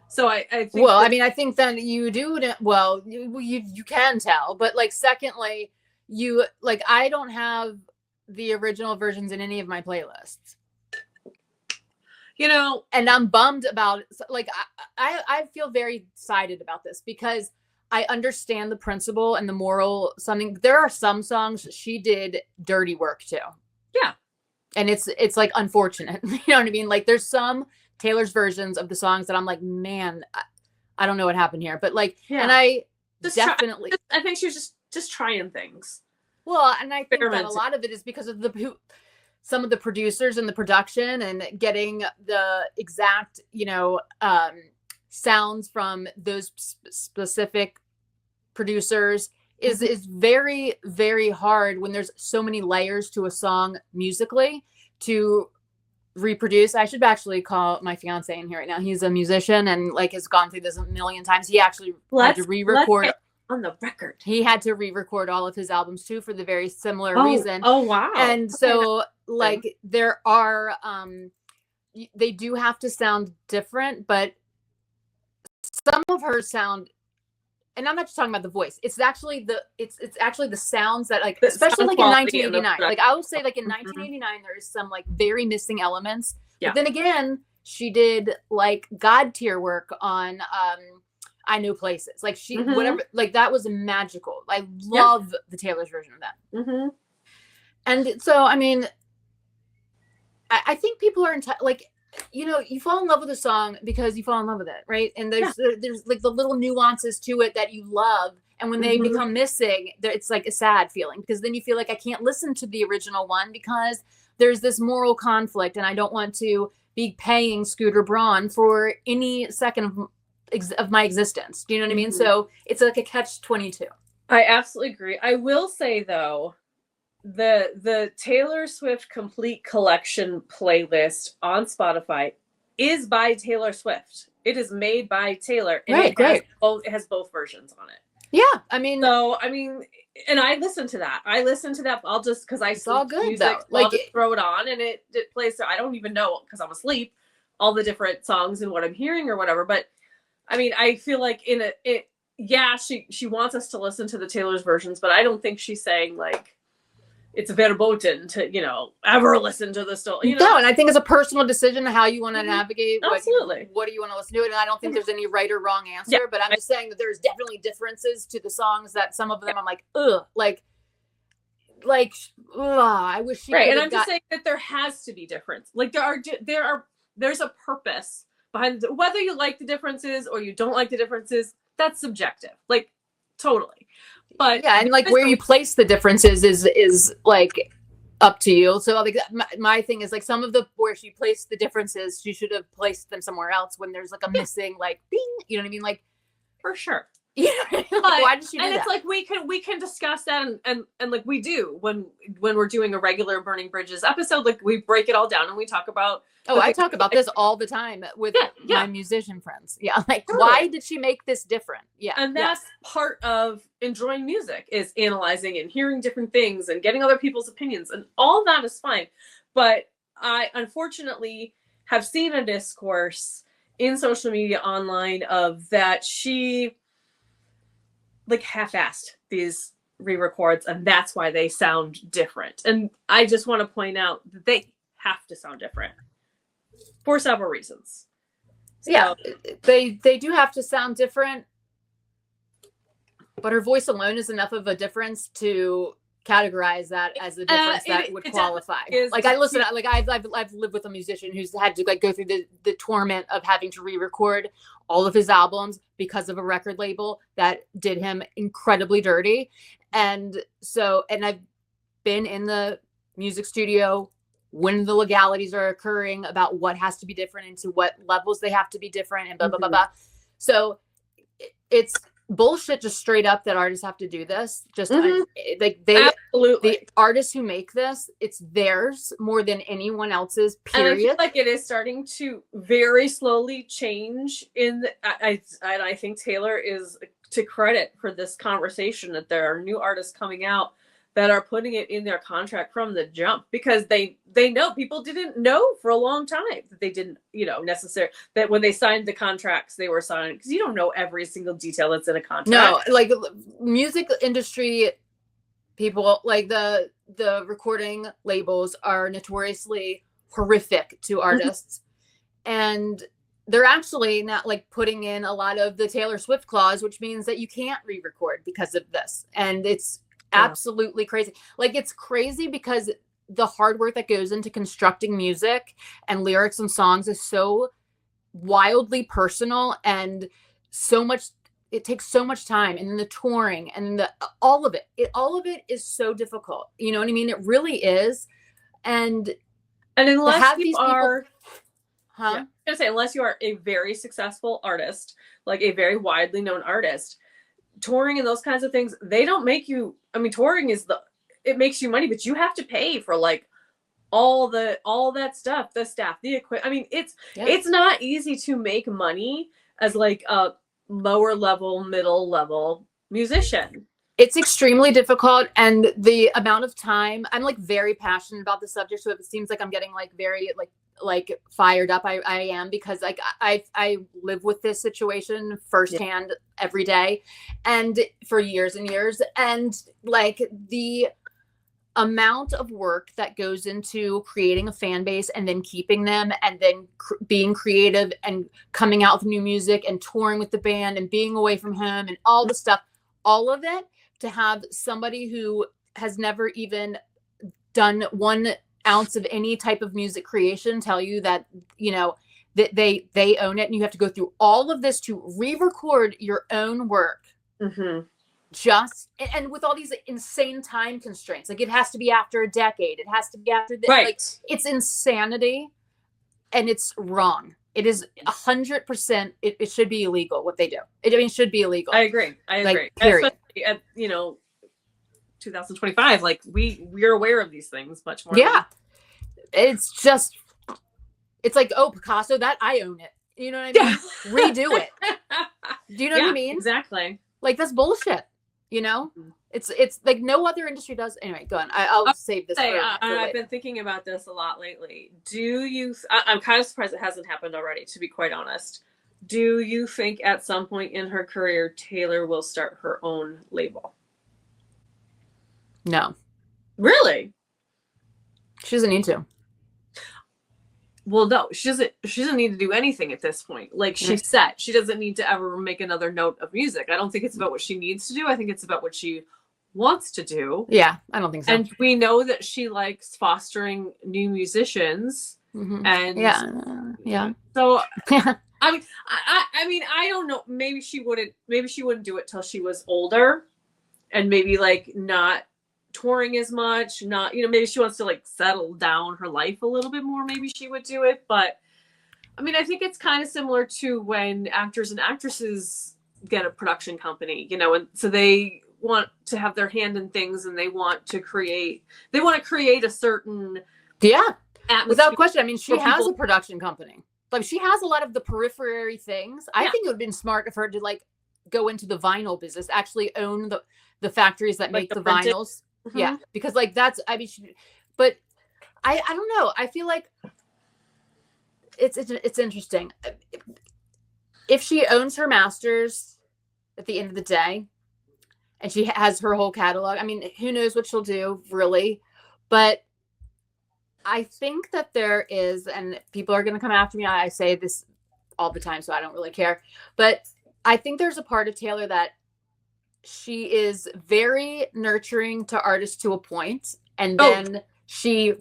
So I think. Well, I mean, I think that you do. Well, you can tell, but like, secondly, I don't have the original versions in any of my playlists. You know, and I'm bummed about it. Like, I feel very sided about this because I understand the principle and the moral. There are some songs she did dirty work to. Yeah, and it's like unfortunate. You know what I mean? Like, there's some Taylor's versions of the songs that I'm like, man, I don't know what happened here, but like, and I definitely, I think she was just trying things. Well, and I think that a lot of it is because of some of the producers and the production and getting the exact, you know, sounds from those specific producers is very, very hard when there's so many layers to a song musically to reproduce. I should actually call my fiance in here right now. He's a musician and like has gone through this a million times. He actually had to re-record on the record. He had to re-record all of his albums too for the very similar reason. Oh wow. And so like there are they do have to sound different, but some of her sound, and I'm not just talking about the voice. It's actually the sounds that like, especially like in 1989. Like I will say like in 1989, there is some like very missing elements. Yeah. But then again, she did like God tier work on I Know Places. Like she whatever, like that was magical. I love the Taylor's version of that. And so I mean, I think people are like, you know, you fall in love with a song because you fall in love with it, right? And there's like the little nuances to it that you love, and when they become missing, it's like a sad feeling because then you feel like I can't listen to the original one because there's this moral conflict, and I don't want to be paying Scooter Braun for any second of of my existence. Do you know what I mean? So it's like a catch-22. I absolutely agree. I will say though, the Taylor Swift Complete Collection playlist on Spotify is by Taylor Swift. It is made by Taylor, and it has both versions on it. Yeah, I mean, and I listen to that. I'll just because it's all good music, though. Like, I'll just throw it on, and it plays. I don't even know because I'm asleep all the different songs and what I'm hearing or whatever. But I mean, I feel like she wants us to listen to the Taylor's versions, but I don't think she's saying like it's verboten to, ever listen to the story. No, and I think it's a personal decision how you want to navigate. Absolutely. What do you want to listen to? And I don't think there's any right or wrong answer, but I'm just saying that there's definitely differences to the songs that some of them I'm like, ugh, I wish she right. And I'm just saying that there has to be difference. Like there's a purpose behind whether you like the differences or you don't like the differences. That's subjective. Like totally. But yeah, and like where you place the differences is like up to you. So like my thing is like some of the where she placed the differences, she should have placed them somewhere else when there's like a missing like bing, you know what I mean? Like for sure. Yeah. Like, why did she do and that? It's like we can discuss that and like we do when we're doing a regular Burning Bridges episode, like we break it all down and we talk about I talk about this all the time with my musician friends. Yeah. Like, why did she make this different? Yeah. And that's part of enjoying music is analyzing and hearing different things and getting other people's opinions. And all that is fine. But I unfortunately have seen a discourse in social media online of that she like half-assed these re-records and that's why they sound different. And I just want to point out that they have to sound different. For several reasons. So, yeah, they do have to sound different, but her voice alone is enough of a difference to categorize that as a difference that would qualify. Like I listen, like I've lived with a musician who's had to like go through the torment of having to re-record all of his albums because of a record label that did him incredibly dirty, and I've been in the music studio when the legalities are occurring about what has to be different and to what levels they have to be different and blah, blah, blah, blah. So it's bullshit just straight up that artists have to do this. Just like absolutely. The artists who make this, it's theirs more than anyone else's, period. And I feel like it is starting to very slowly change I think Taylor is to credit for this conversation that there are new artists coming out that are putting it in their contract from the jump because they know people didn't know for a long time that they didn't, necessarily that when they signed the contracts they were signing because you don't know every single detail that's in a contract. No, like music industry people, like the recording labels are notoriously horrific to artists. And they're actually not like putting in a lot of the Taylor Swift clause, which means that you can't re-record because of this. And it's absolutely crazy. Like it's crazy because the hard work that goes into constructing music and lyrics and songs is so wildly personal and so much, it takes so much time, and then the touring and all of it is so difficult. You know what I mean? It really is. And unless you are unless you are a very successful artist, like a very widely known artist, touring and those kinds of things, they don't make you, touring it makes you money, but you have to pay for like all that stuff, the staff, the equipment. It's not easy to make money as like a lower level, middle level musician. It's extremely difficult, and the amount of time, I'm like very passionate about the subject, so if it seems like I'm getting like very like fired up, I am, because like I live with this situation firsthand every day and for years and years, and like the amount of work that goes into creating a fan base and then keeping them and then being creative and coming out with new music and touring with the band and being away from home and all the stuff, all of it, to have somebody who has never even done 1 ounce of any type of music creation tell you that, that they own it, and you have to go through all of this to re-record your own work. And with all these insane time constraints, like it has to be after a decade, it has to be after this, like it's insanity, and it's wrong. It is 100%. It should be illegal what they do. It should be illegal. I agree. Like, period. At 2025, like we're aware of these things much more. Yeah, it's just, it's like, oh, Picasso, that I own it. You know what I mean? Redo it. Do you know what I mean? Exactly. Like, that's bullshit. It's like no other industry does. Anyway, go on. I'll save this. I've been thinking about this a lot lately. I'm kind of surprised it hasn't happened already, to be quite honest. Do you think at some point in her career, Taylor will start her own label? No. Really? She doesn't need to. Well, no, she doesn't need to do anything at this point. Like, she's set. She doesn't need to ever make another note of music. I don't think it's about what she needs to do. I think it's about what she wants to do. Yeah, I don't think so. And we know that she likes fostering new musicians. And yeah. So I mean, I don't know. Maybe she wouldn't do it till she was older, and maybe like not touring as much, not, maybe she wants to like settle down her life a little bit more, maybe she would do it. But I mean, I think it's kind of similar to when actors and actresses get a production company, and so they want to have their hand in things, and they want to create a certain atmosphere. Without question. I mean, she has a production company. Like, she has a lot of the periphery things. I think it would have been smart for her to like go into the vinyl business, actually own the factories that make the vinyls. Yeah, because like that's, I mean, but I don't know. I feel like it's interesting. If she owns her masters at the end of the day, and she has her whole catalog, I mean, who knows what she'll do, really. But I think that there is, and people are going to come after me, I say this all the time, so I don't really care. But I think there's a part of Taylor that she is very nurturing to artists to a point, and then she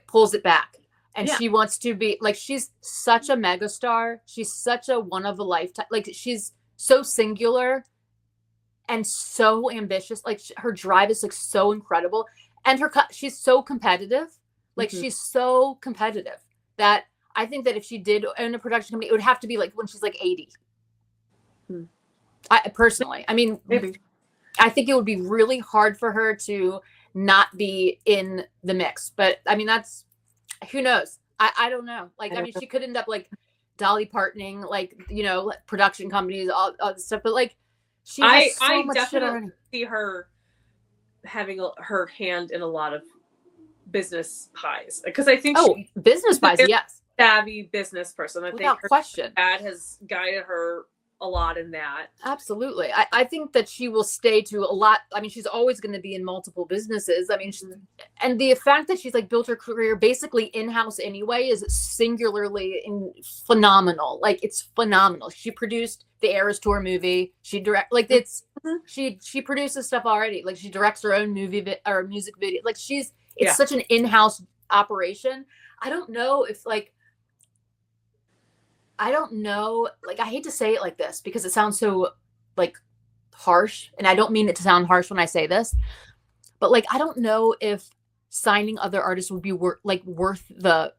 pulls it back, and she wants to be like, she's such a megastar. She's such a one of a lifetime. Like, she's so singular and so ambitious. Like, her drive is like so incredible, and she's so competitive. Like, she's so competitive that I think that if she did own a production company, it would have to be like when she's like 80. Personally, I mean, maybe. I think it would be really hard for her to not be in the mix. But I mean, that's, who knows? I don't know. Like, I mean, she could end up like Dolly Partoning, like, production companies, all this stuff. But like, she has so much shit already. See her having her hand in a lot of business pies, because I think business pies, yes, savvy business person. Without question, dad has guided her a lot in that. Absolutely. I think that she will stay to a lot. I mean, she's always going to be in multiple businesses. I mean, and the fact that she's like built her career basically in-house anyway is singularly phenomenal. Like, it's phenomenal. She produced the Eras Tour movie. She it's she produces stuff already. Like, she directs her own movie or music video. Like, it's such an in-house operation. I don't know if like, I don't know, like, I hate to say it like this because it sounds so like harsh, and I don't mean it to sound harsh when I say this, but like, I don't know if signing other artists would be worth the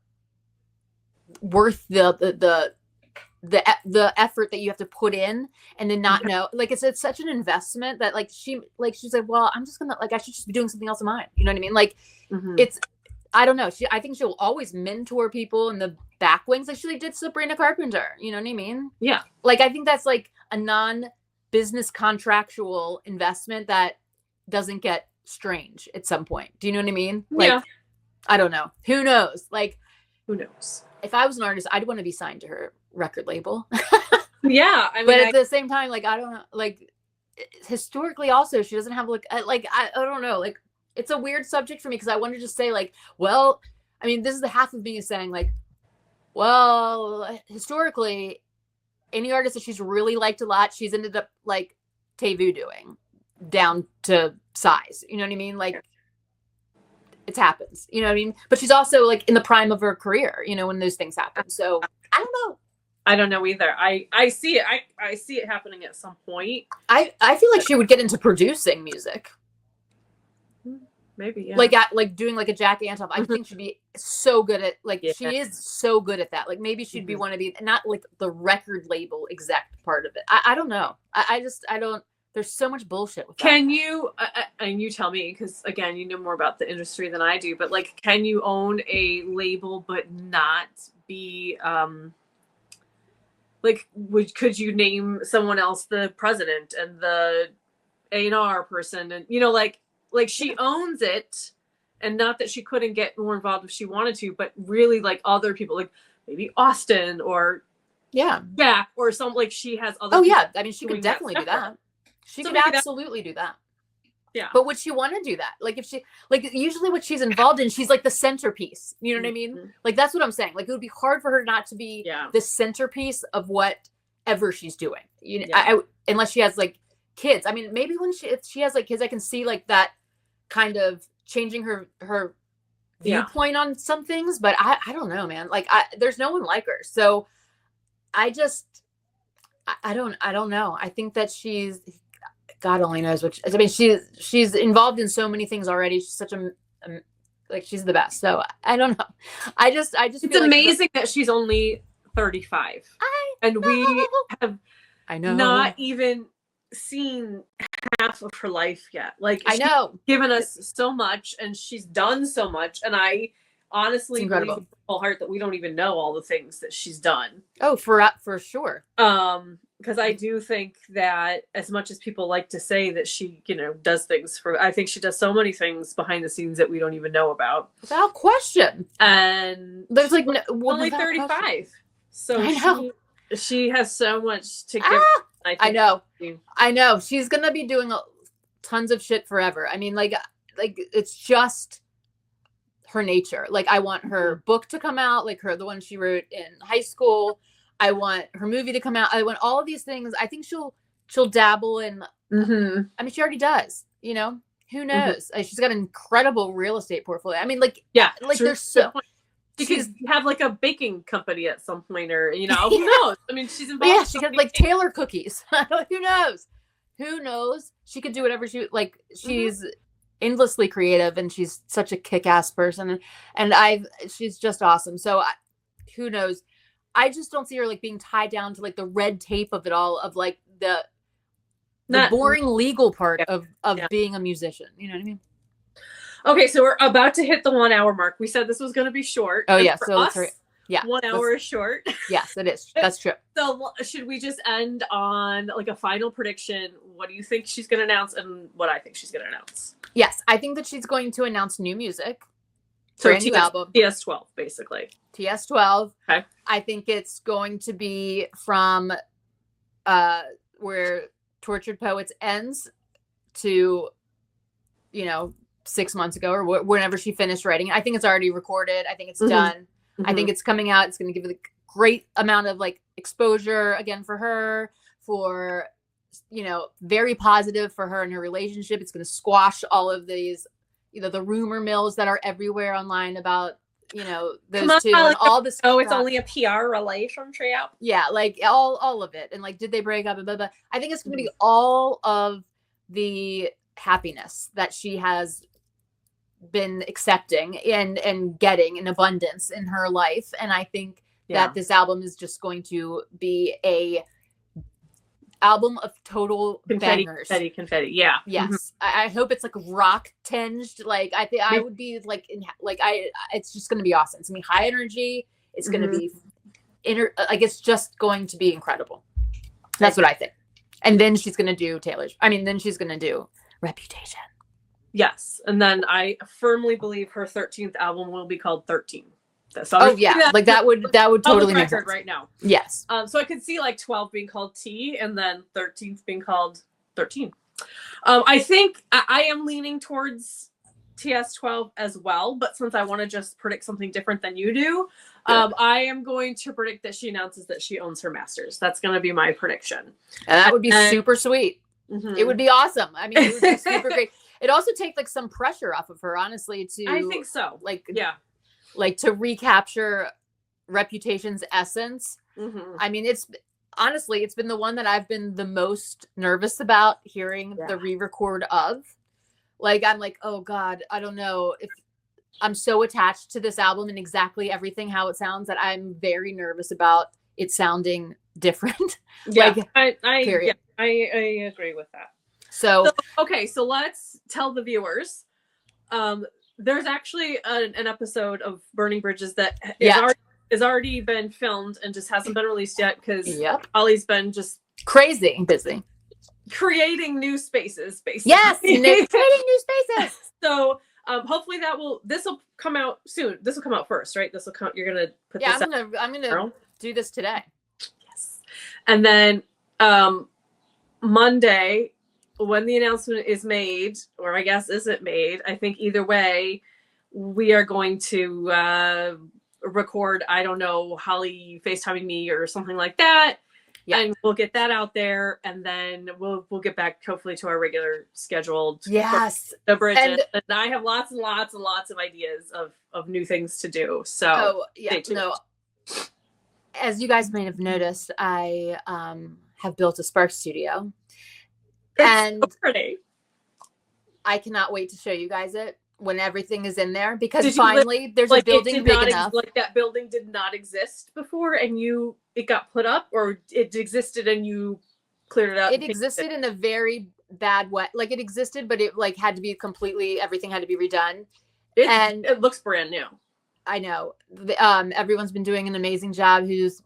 effort that you have to put in, and then not know, like, it's such an investment that like she's like, well, I'm just gonna, like, I should just be doing something else of mine. You know what I mean? Like, it's, I don't know. I think she'll always mentor people in the back wings, like she did Sabrina Carpenter. You know what I mean? Yeah. Like, I think that's like a non-business contractual investment that doesn't get strange at some point. Do you know what I mean? Like, I don't know. Who knows? Like, who knows? If I was an artist, I'd want to be signed to her record label. Yeah. I mean, but at the same time, like, I don't know. Like, historically, also, she doesn't have I don't know. Like, it's a weird subject for me because I wanted to just say, like, well, I mean, this is the half of me is saying, like, well, historically, any artist that she's really liked a lot, she's ended up like voodooing down to size. You know what I mean? Like, it happens. You know what I mean? But she's also like in the prime of her career, when those things happen. So I don't know. I don't know either. I see it. I see it happening at some point. I feel like she would get into producing music. Maybe, yeah. Like doing like a Jack Antonoff. I think she'd be so good at she is so good at that. Like maybe she'd be want to be not like the record label exec part of it. I don't know. I don't. There's so much bullshit with that. Can you and you tell me, because again, you know more about the industry than I do, but like, can you own a label but not be like, could you name someone else the president and the A&R person, and like she owns it, and not that she couldn't get more involved if she wanted to, but really like other people, like maybe Austin or Jack or some, like she has other I mean, she could definitely do that. She could absolutely do that. Yeah. But would she want to do that? Like if she, like usually what she's involved in, she's like the centerpiece. You know what I mean? Like that's what I'm saying. Like it would be hard for her not to be the centerpiece of whatever she's doing. You know, unless she has like kids. I mean, maybe if she has like kids, I can see like that kind of changing her viewpoint on some things. But I don't know, man. Like there's no one like her. So I don't know. I think that God only knows I mean, she's involved in so many things already. She's such a like, she's the best. So I don't know. I just it's amazing that she's only 35. We have not even seen half of her life yet. Like she's given us so much, and she's done so much, and I honestly believe with full heart that we don't even know all the things that she's done. Oh, for sure. Because I do think that as much as people like to say that she, does things I think she does so many things behind the scenes that we don't even know about. Without question. And there's like only 35. Question. So I know. She has so much to give. I know. She's going to be doing tons of shit forever. I mean, like it's just her nature. Like I want her book to come out, like the one she wrote in high school. I want her movie to come out. I want all of these things. I think she'll dabble in. I mean, she already does. Who knows? She's got an incredible real estate portfolio. I mean, like there's so. She could have like a baking company at some point, or who knows? I mean, she's involved. Yeah, she could like tailor cookies. Who knows? Who knows? She could do whatever she's endlessly creative, and she's such a kick-ass person, and she's just awesome. So who knows? I just don't see her like being tied down to like the red tape of it all, of like the boring legal part of being a musician. You know what I mean? Okay, so we're about to hit the 1 hour mark. We said this was going to be short. Oh yeah, so us, 1 hour is short. Yes, it is. That's true. So should we just end on like a final prediction? What do you think she's going to announce, and what I think she's going to announce? Yes, I think that she's going to announce new music. So brand new album. TS12, basically. TS12. Okay. I think it's going to be from where Tortured Poets ends to, 6 months ago, or whenever she finished writing. I think it's already recorded. I think it's done. I think it's coming out. It's going to give it a great amount of like exposure again for her, for, very positive for her and her relationship. It's going to squash all of these, the rumor mills that are everywhere online about, those two and all this. Oh, it's only a PR relationship. Yeah. Like all of it. And like, did they break up? And blah, blah. I think it's going to be all of the happiness that she has been accepting and getting in abundance in her life. And I think that this album is just going to be a album of total bangers. Confetti. Yeah. Yes. I hope it's like rock tinged. Like I think I would be like it's just going to be awesome. It's going to be high energy. It's going to be it's just going to be incredible. That's what I think. And then she's going to do then she's going to do Reputation. Yes. And then I firmly believe her 13th album will be called 13. So like that would totally make sense right now. Yes. So I could see like 12 being called T, and then 13th being called 13. I think I am leaning towards TS12 as well, but since I want to just predict something different than you do, I am going to predict that she announces that she owns her masters. That's going to be my prediction. And that would be super sweet. It would be awesome. I mean, it would be super great. It also takes like some pressure off of her, honestly, I think so. Like to recapture Reputation's essence. I mean, it's been the one that I've been the most nervous about hearing the re-record of. Like, I'm like, oh God, I don't know if I'm so attached to this album and exactly everything how it sounds that I'm very nervous about it sounding different. Yeah, like, I agree with that. So okay, so let's tell the viewers. There's actually an episode of Burning Bridges that is already been filmed and just hasn't been released yet because Holly's been just crazy busy creating new spaces, basically. Yes, creating new spaces. So hopefully this will come out soon. This will come out first, right? This will come. You're gonna put this out. I'm gonna do this today. Yes, and then Monday, when the announcement is made, or I guess isn't made, I think either way, we are going to record, I don't know, Holly FaceTiming me or something like that. Yeah. And we'll get that out there, and then we'll get back hopefully to our regular scheduled the bridges. And I have lots and lots and lots of ideas of new things to do. So as you guys may have noticed, I have built a Sparkx studio. And so pretty. I cannot wait to show you guys it when everything is in there, because finally there's a building big enough. Like that building did not exist before, and it got put up, or it existed and you cleared it out. It existed in a very bad way. Like it existed, but it like had to be everything had to be redone. And it looks brand new. I know. Everyone's been doing an amazing job who's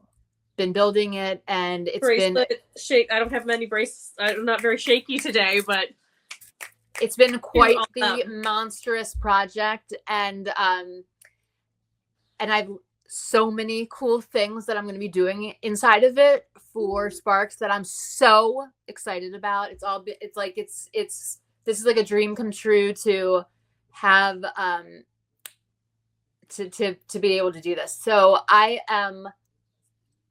been building it, and it's bracelet shake. I don't have many bracelets. I'm not very shaky today, but it's been quite the monstrous project, and I've so many cool things that I'm going to be doing inside of it for Sparkx that I'm so excited about. This is like a dream come true to have to be able to do this. So I am.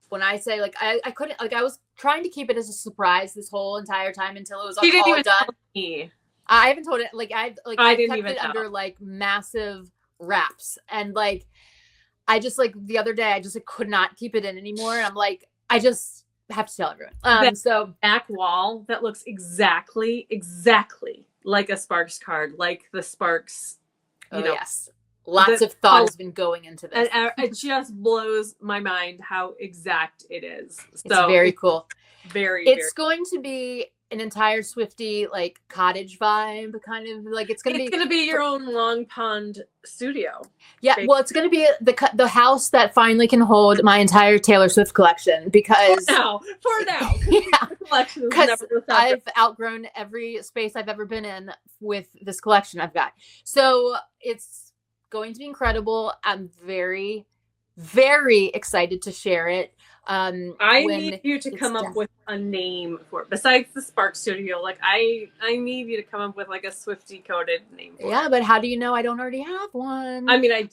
When I say like I couldn't, like I was trying to keep it as a surprise this whole entire time until it was all done. Tell me. I haven't told it. I kept it under like massive wraps, and like I just like the other day I just could not keep it in anymore. And I'm like, I just have to tell everyone. So back wall that looks exactly like a Sparkx card, like the Sparkx. Yes. Lots of thought has been going into this. And it just blows my mind how exact it is. It's very cool. It's going to be an entire Swiftie like cottage vibe, kind of like it's going to be your own Long Pond studio. Yeah, basically. Well, it's going to be the house that finally can hold my entire Taylor Swift collection, because for now, because I've outgrown every space I've ever been in with this collection I've got. So it's going to be incredible. I'm very, very excited to share it. I need you to come up with a name for it besides the Sparkx studio. Like I need you to come up with like a Swiftie coded name for it. But how do you know I don't already have one? I mean,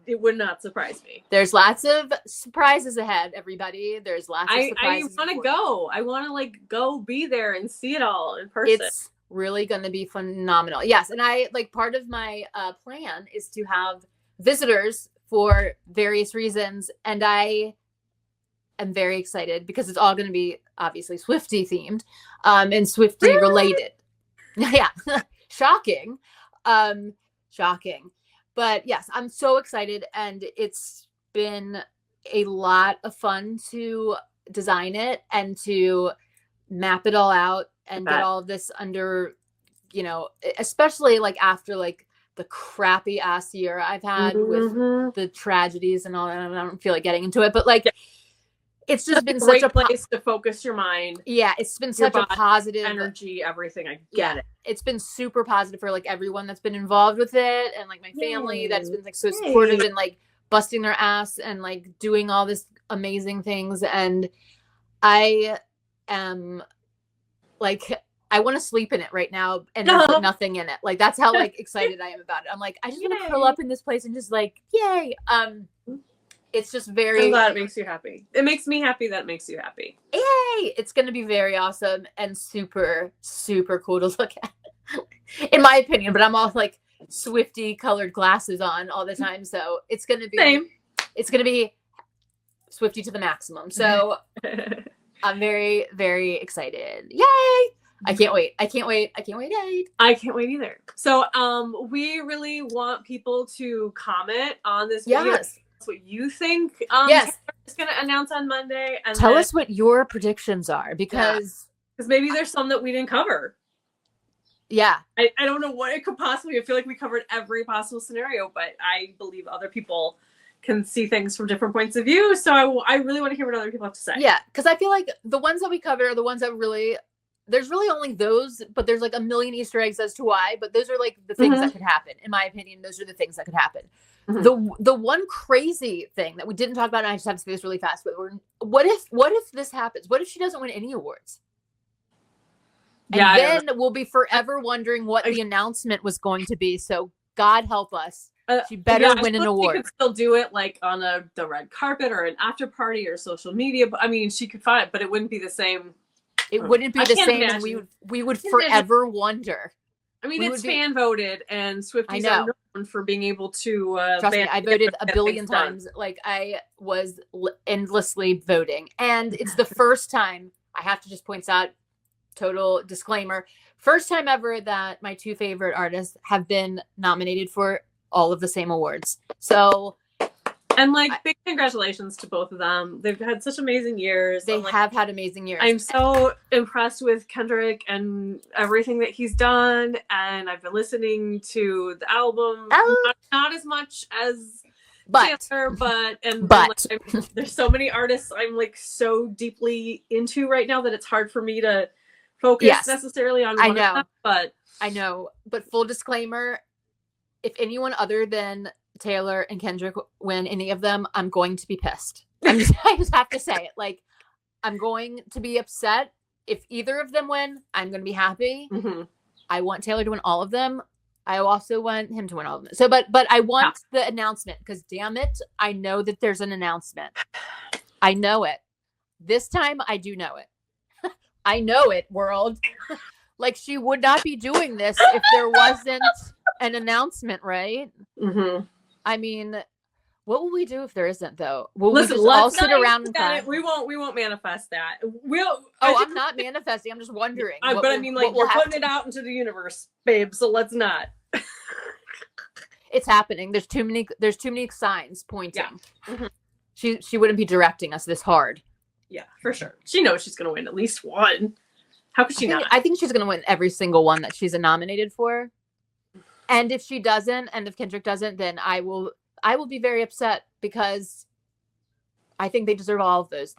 it would not surprise me. There's lots of surprises ahead, everybody. There's lots of surprises. I want to go. I want to like go be there and see it all in person. It's really going to be phenomenal. Yes. And I like part of my plan is to have visitors for various reasons. And I am very excited because it's all going to be obviously Swiftie themed and Swiftie related. Yeah. Shocking. Shocking. But yes, I'm so excited, and it's been a lot of fun to design it and to map it all out and get all of this under, especially like after like the crappy ass year I've had with the tragedies and all that. I don't feel like getting into it, but like it's just been such a place to focus your mind. Yeah, it's been such a positive energy, everything. I get it. It's been super positive for like everyone that's been involved with it, and like my family that's been like so supportive and like busting their ass and like doing all this amazing things. And I am like, I want to sleep in it right now and put nothing in it. Like that's how like excited I am about it. I'm like, I just want to curl up in this place and just like, yay. It's just very. I'm glad it makes you happy. It makes me happy that it makes you happy. Yay! It's going to be very awesome and super, super cool to look at, in my opinion. But I'm all like Swiftie colored glasses on all the time, so it's going to be. Same. It's going to be Swiftie to the maximum. So I'm very, very excited. Yay! I can't wait. I can't wait. I can't wait. I can't wait either. So we really want people to comment on this video. Yes. That's what you think. Yes. It's going to announce on Monday. And tell us what your predictions are, because maybe there's some that we didn't cover. Yeah. I don't know what it could possibly. I feel like we covered every possible scenario, but I believe other people can see things from different points of view. So I really want to hear what other people have to say. Yeah, because I feel like the ones that we covered are the ones that really, there's really only those, but there's like a million Easter eggs as to why. But those are like the things that could happen. In my opinion, those are the things that could happen. The one crazy thing that we didn't talk about, and I just have to say this really fast, but what if this happens? What if she doesn't win any awards? And then we'll be forever wondering what the announcement was going to be. So God help us. She better win an award. She could still do it like on the red carpet or an after party or social media. But I mean, she could find it, but it wouldn't be the same. It wouldn't be the same. And we would forever wonder. I mean, it's fan voted, and Swifties are known for being able to. Trust me, I voted a billion times. Like I was endlessly voting, and it's the first time. I have to just point out. Total disclaimer. First time ever that my two favorite artists have been nominated for all of the same awards. So, and like big congratulations to both of them. They've had such amazing years. They have had amazing years. I'm so impressed with Kendrick and everything that he's done. And I've been listening to the album, not as much as Taylor, but like, there's so many artists I'm like so deeply into right now that it's hard for me to focus necessarily on one of them, but I know. But full disclaimer, if anyone other than Taylor and Kendrick win any of them, I'm going to be pissed. I just have to say it. Like, I'm going to be upset. If either of them win, I'm going to be happy. I want Taylor to win all of them. I also want him to win all of them. So, but I want the announcement, because damn it, I know that there's an announcement. I know it. This time, I do know it. I know it, world. Like, she would not be doing this if there wasn't an announcement, right? I mean, what will we do if there isn't, though? Will we just all sit around and cry? We won't manifest that. I'm not manifesting. I'm just wondering. But I mean, like, we're putting it out into the universe, babe. So let's not. It's happening. There's too many signs pointing. She wouldn't be directing us this hard. Yeah, for sure. She knows she's going to win at least one. How could she not? I think she's going to win every single one that she's nominated for. And if she doesn't, and if Kendrick doesn't, then I will be very upset, because I think they deserve all of those.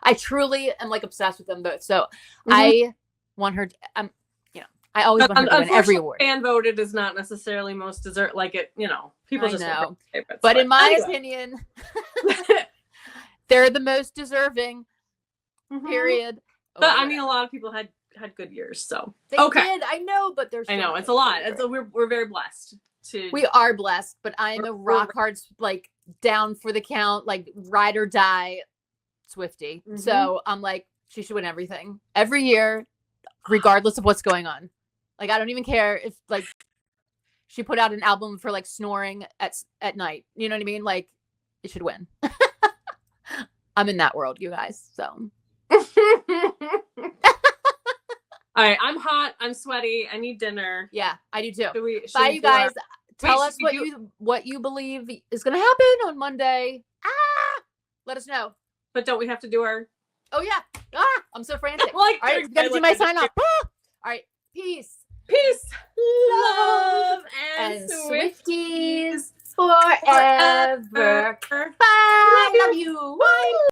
I truly am like obsessed with them both. So I want her. I always want her to win every award. Fan voted is not necessarily most deserved. Like it, people just know. But in my opinion. They're the most deserving, period. But I mean, a lot of people had good years, so they did. I know, but there's. I know it's a lot. We're very blessed. We are blessed, but I am a rock hard, like down for the count, like ride or die, Swiftie. So I'm like, she should win everything every year, regardless of what's going on. Like, I don't even care if like she put out an album for like snoring at night. You know what I mean? Like, it should win. I'm in that world, you guys. So. All right, I'm hot. I'm sweaty. I need dinner. Yeah, I do too. Bye, you guys. Tell us what you believe is going to happen on Monday. Let us know. But don't we have to do our? Oh yeah. I'm so frantic. Like, all right, I'm gonna do my sign off.